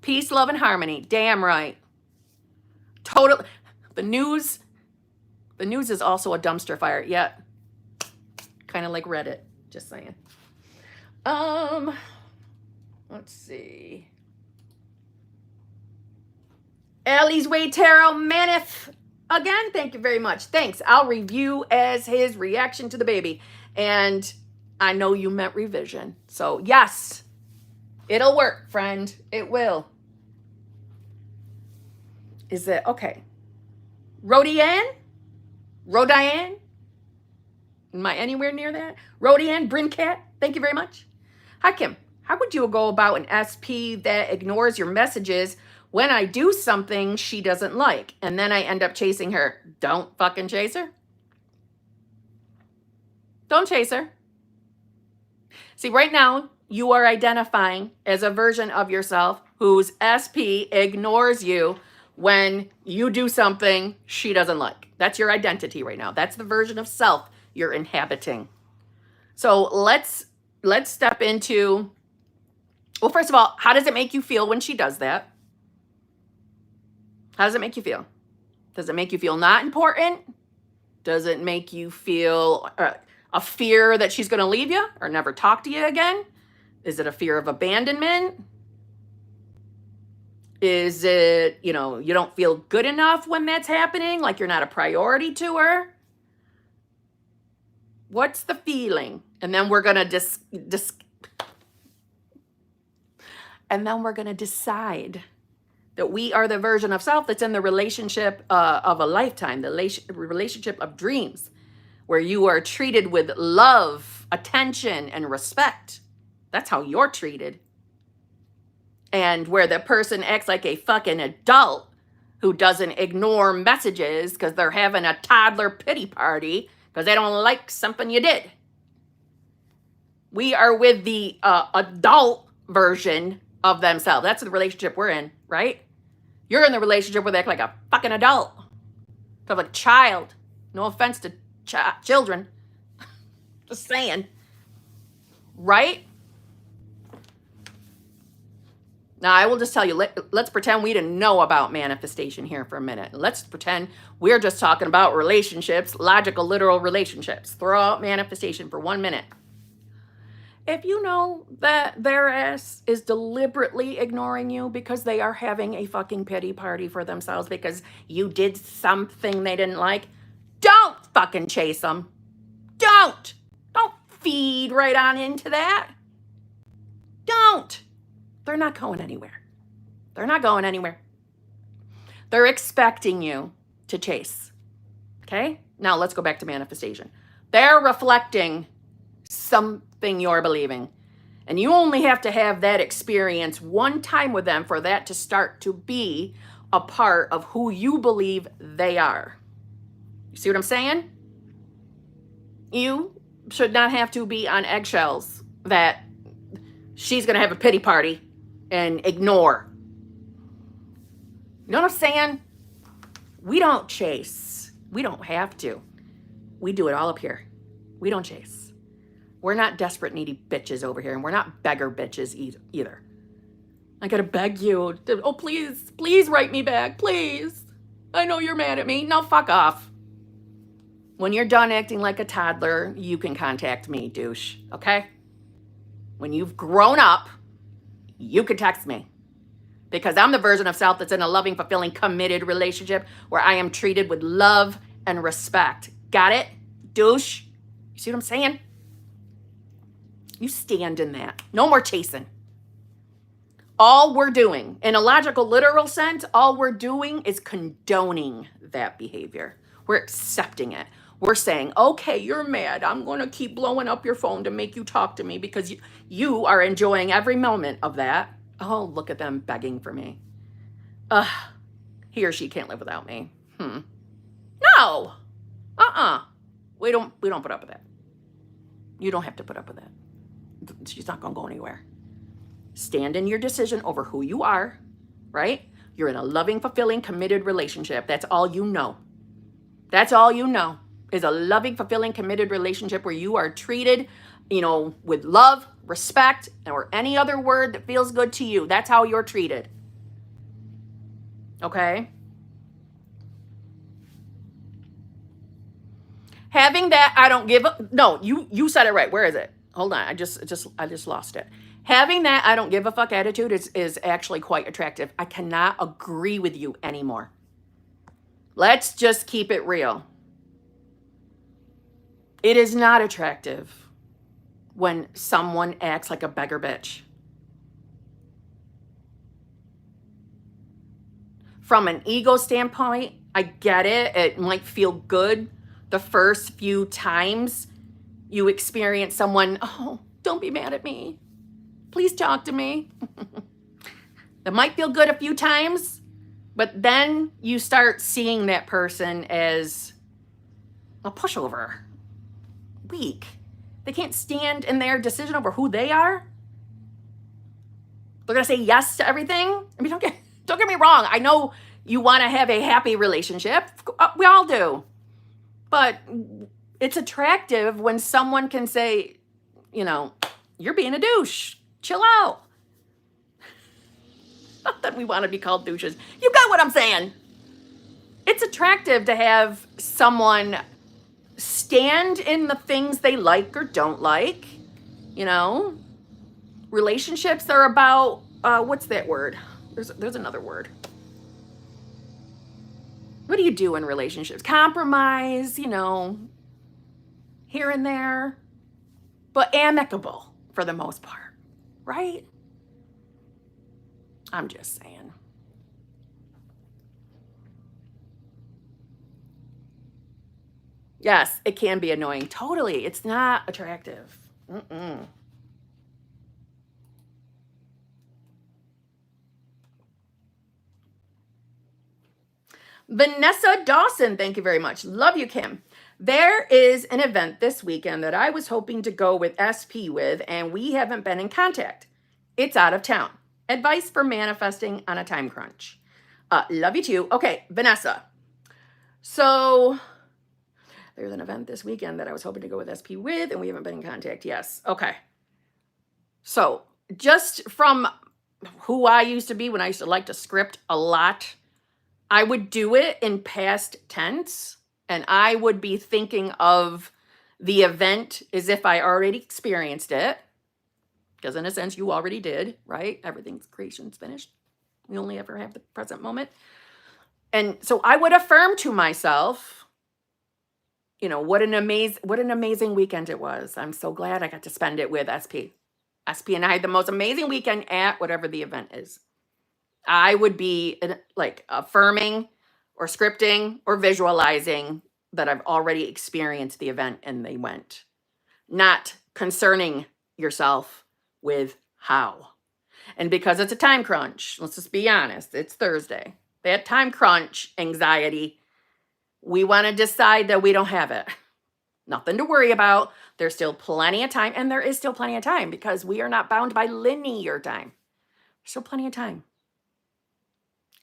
Peace, love, and harmony. Damn right. Totally. The news is also a dumpster fire. Yet, kind of like Reddit. Just saying. Let's see. Ellie's Way Tarot Manif. Again, thank you very much. Thanks. I'll review as his reaction to the baby. And I know you meant revision. So, yes, it'll work, friend. It will. Is it okay? Rodianne? Am I anywhere near that? Rodianne Brincat, thank you very much. Hi, Kim. How would you go about an SP that ignores your messages when I do something she doesn't like and then I end up chasing her? Don't fucking chase her. Don't chase her. See, right now, you are identifying as a version of yourself whose SP ignores you when you do something she doesn't like. That's your identity right now. That's the version of self you're inhabiting. So let's step into, well, first of all, how does it make you feel when she does that? How does it make you feel? Does it make you feel not important? Does it make you feel a fear that she's going to leave you or never talk to you again? Is it a fear of abandonment? Is it, you don't feel good enough when that's happening? Like you're not a priority to her? What's the feeling? And then we're going to decide that we are the version of self that's in the relationship of a lifetime, the relationship of dreams, where you are treated with love, attention, and respect. That's how you're treated. And where the person acts like a fucking adult who doesn't ignore messages because they're having a toddler pity party because they don't like something you did. We are with the adult version of themselves. That's the relationship we're in, right? You're in the relationship where they act like a fucking adult. Kind of like a child. No offense to children. Just saying. Right? Now, I will just tell you, let's pretend we didn't know about manifestation here for a minute. Let's pretend we're just talking about relationships, logical, literal relationships. Throw out manifestation for 1 minute. If you know that their ass is deliberately ignoring you because they are having a fucking pity party for themselves because you did something they didn't like, don't fucking chase them. Don't feed right on into that. Don't. They're not going anywhere. They're not going anywhere. They're expecting you to chase. Okay? Now let's go back to manifestation. They're reflecting something you're believing. And you only have to have that experience one time with them for that to start to be a part of who you believe they are. You see what I'm saying? You should not have to be on eggshells that she's going to have a pity party and ignore. You know what I'm saying? We don't chase. We don't have to. We do it all up here. We don't chase. We're not desperate, needy bitches over here, and we're not beggar bitches either. I gotta beg you. Oh, please write me back, please. I know you're mad at me. No, fuck off. When you're done acting like a toddler, you can contact me, douche, okay? When you've grown up, you can text me. Because I'm the version of self that's in a loving, fulfilling, committed relationship where I am treated with love and respect. Got it? Douche? You see what I'm saying? You stand in that. No more chasing. All we're doing, in a logical, literal sense, all we're doing is condoning that behavior. We're accepting it. We're saying, okay, you're mad. I'm going to keep blowing up your phone to make you talk to me because you are enjoying every moment of that. Oh, look at them begging for me. He or she can't live without me. No. We don't put up with that. You don't have to put up with that. She's not going to go anywhere. Stand in your decision over who you are, right? You're in a loving, fulfilling, committed relationship. That's all you know. That's all you know is a loving, fulfilling, committed relationship where you are treated, with love, respect, or any other word that feels good to you. That's how you're treated. Okay? Having that, I don't give a, no, you said it right. Where is it? Hold on. I just lost it. Having that I don't give a fuck attitude is actually quite attractive. I cannot agree with you anymore. Let's just keep it real. It is not attractive when someone acts like a beggar bitch. From an ego standpoint, I get it. It might feel good the first few times you experience someone, oh, don't be mad at me. Please talk to me. That might feel good a few times, but then you start seeing that person as a pushover, weak. They can't stand in their decision over who they are. They're gonna say yes to everything. I mean, don't get me wrong. I know you want to have a happy relationship. We all do. But it's attractive when someone can say, you're being a douche. Chill out. Not that we want to be called douches. You got what I'm saying. It's attractive to have someone stand in the things they like or don't like. Relationships are about, what's that word? There's another word. What do you do in relationships? Compromise, here and there, but amicable for the most part, right? I'm just saying. Yes, it can be annoying. Totally. It's not attractive. Vanessa Dawson, thank you very much. Love you, Kim. There is an event this weekend that I was hoping to go with SP with, and we haven't been in contact. It's out of town. Advice for manifesting on a time crunch. Love you too. Okay, Vanessa. So there's an event this weekend that I was hoping to go with SP with, and we haven't been in contact. Yes. Okay. So just from who I used to be when I used to like to script a lot, I would do it in past tense, and I would be thinking of the event as if I already experienced it. Because in a sense, you already did, right? Everything's creation's finished. We only ever have the present moment. And so I would affirm to myself, you know, what an amazing weekend it was. I'm so glad I got to spend it with SP. SP and I had the most amazing weekend at whatever the event is. I would be like affirming or scripting or visualizing that I've already experienced the event and they went. Not concerning yourself with how. And because it's a time crunch, let's just be honest, it's Thursday. That time crunch anxiety, we want to decide that we don't have it. Nothing to worry about. There's still plenty of time, and there is still plenty of time because we are not bound by linear time. There's still plenty of time.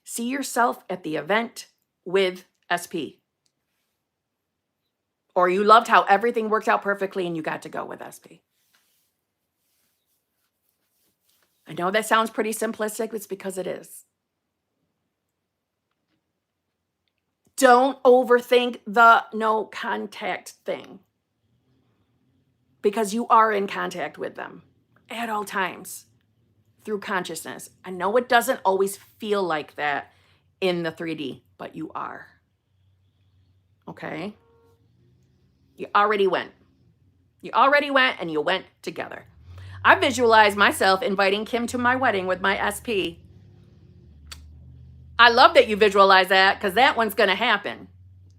See yourself at the event with SP. Or you loved how everything worked out perfectly and you got to go with SP. I know that sounds pretty simplistic. It's because it is. Don't overthink the no contact thing. Because you are in contact with them at all times through consciousness. I know it doesn't always feel like that in the 3D, but you are. Okay? You already went. You already went, and you went together. I visualize myself inviting Kim to my wedding with my SP. I love that you visualize that, because that one's going to happen.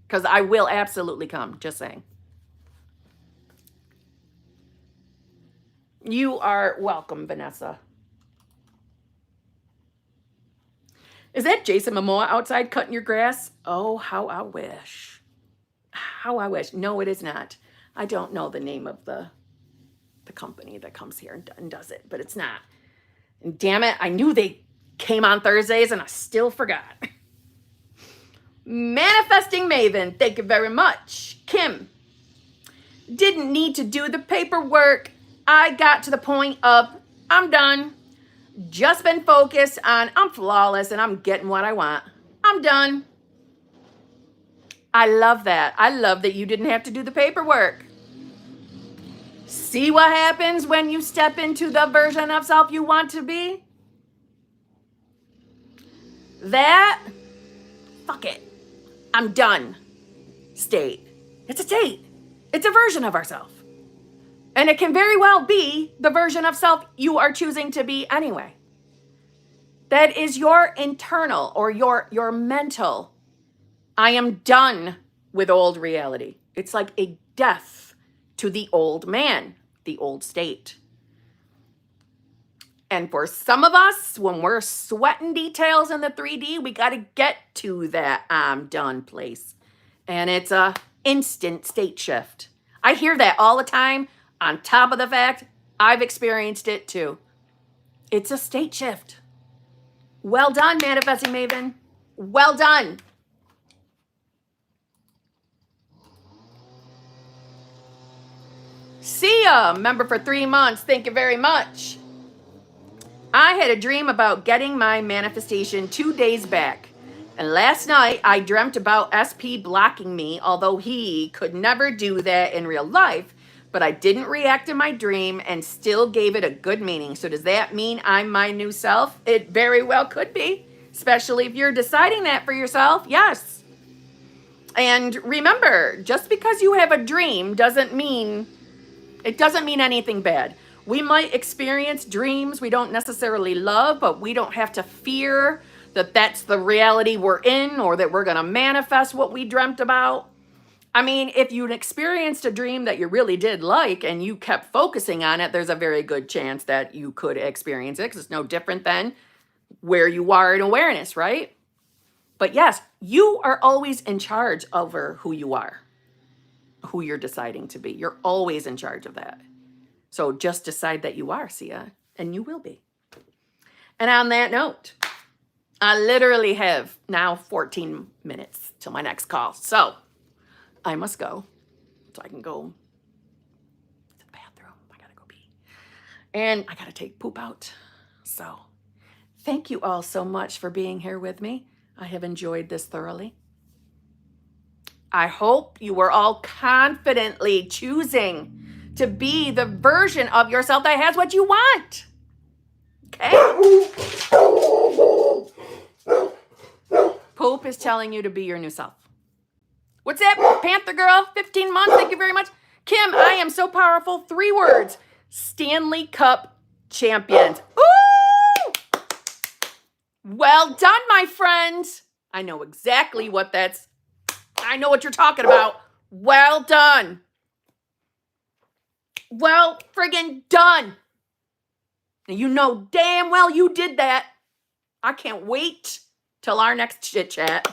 Because I will absolutely come, just saying. You are welcome, Vanessa. Is that Jason Momoa outside cutting your grass? Oh, how I wish. How I wish. No, it is not. I don't know the name of the company that comes here and does it, but it's not. And damn it, I knew they came on Thursdays and I still forgot. Manifesting Maven, thank you very much. Kim, didn't need to do the paperwork. I got to the point of, I'm done. Just been focused on, I'm flawless and I'm getting what I want. I'm done. I love that. I love that you didn't have to do the paperwork. See what happens when you step into the version of self you want to be? That, fuck it, I'm done state. It's a state. It's a version of ourselves. And it can very well be the version of self you are choosing to be anyway. That is your internal or your mental. I am done with old reality. It's like a death to the old man, the old state. And for some of us, when we're sweating details in the 3D, we got to get to that I'm done place. And it's a instant state shift. I hear that all the time, on top of the fact I've experienced it too. It's a state shift. Well done, Manifesting Maven. Well done. See ya, member for 3 months. Thank you very much. I had a dream about getting my manifestation 2 days back. And last night I dreamt about SP blocking me, although he could never do that in real life. But I didn't react in my dream and still gave it a good meaning. So does that mean I'm my new self? It very well could be, especially if you're deciding that for yourself. Yes. And remember, just because you have a dream doesn't mean anything bad. We might experience dreams we don't necessarily love, but we don't have to fear that that's the reality we're in or that we're going to manifest what we dreamt about. I mean, if you experienced a dream that you really did like and you kept focusing on it, there's a very good chance that you could experience it because it's no different than where you are in awareness, right? But yes, you are always in charge over who you are, who you're deciding to be. You're always in charge of that. So just decide that you are, Sia, and you will be. And on that note, I literally have now 14 minutes till my next call. So I must go so I can go to the bathroom. I gotta go pee. And I gotta take poop out. So thank you all so much for being here with me. I have enjoyed this thoroughly. I hope you were all confidently choosing to be the version of yourself that has what you want. Okay? Poop is telling you to be your new self. What's that, Panther Girl? 15 months, thank you very much. Kim, I am so powerful. 3 words. Stanley Cup champions. Ooh! Well done, my friend. I know exactly what that's. I know what you're talking about. Well done. Well friggin' done. And you know damn well you did that. I can't wait till our next chit chat.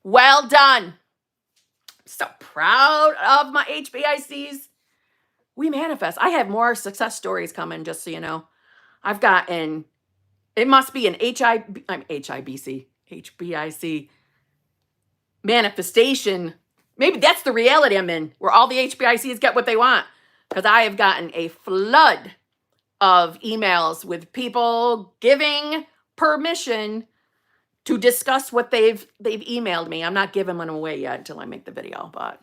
Well done. So proud of my HBICs. We manifest. I have more success stories coming, just so you know. I've gotten, it must be an HBIC manifestation. Maybe that's the reality I'm in, where all the HBICs get what they want. Because I have gotten a flood of emails with people giving permission to discuss what they've emailed me. I'm not giving them away yet until I make the video, but.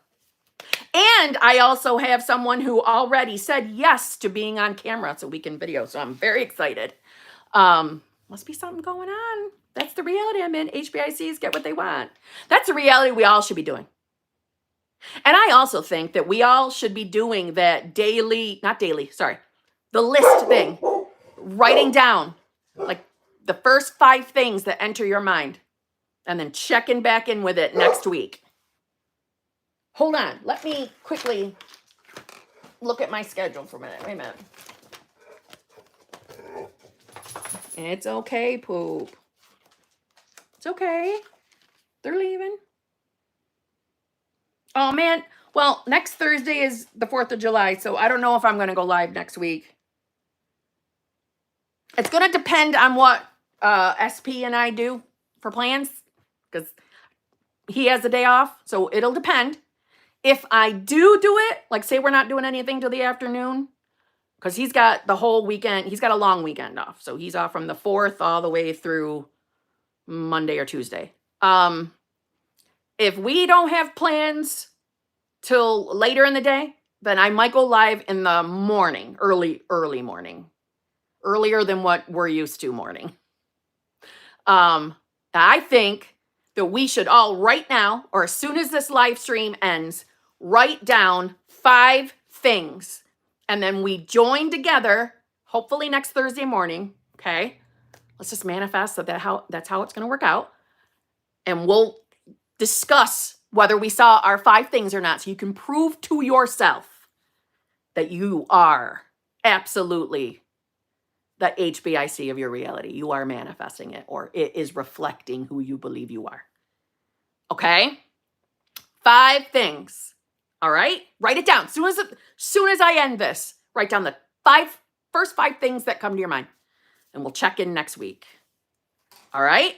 And I also have someone who already said yes to being on camera so we can video. So I'm very excited. Must be something going on. That's the reality I'm in. HBICs get what they want. That's a reality we all should be doing. And I also think that we all should be doing that the list thing. Writing down like the first 5 things that enter your mind and then checking back in with it next week. Hold on. Let me quickly look at my schedule for a minute. Wait a minute. It's okay, poop. It's okay. They're leaving. Oh, man. Well, next Thursday is the 4th of July, so I don't know if I'm going to go live next week. It's going to depend on what SP and I do for plans, because he has a day off, so it'll depend. If I do it, like say we're not doing anything till the afternoon, because he's got the whole weekend, he's got a long weekend off. So he's off from the 4th all the way through Monday or Tuesday. If we don't have plans till later in the day, then I might go live in the morning, early morning. Earlier than what we're used to morning. I think that we should all right now, or as soon as this live stream ends, write down 5 things. And then we join together, hopefully next Thursday morning, okay? Let's just manifest that's how it's going to work out. And we'll discuss whether we saw our 5 things or not, so you can prove to yourself that you are absolutely the HBIC of your reality. You are manifesting it, or it is reflecting who you believe you are. Okay? 5 things. All right? Write it down. Soon as I end this, write down the first 5 things that come to your mind. And we'll check in next week. All right?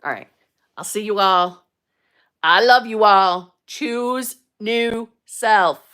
All right. I'll see you all. I love you all. Choose new self.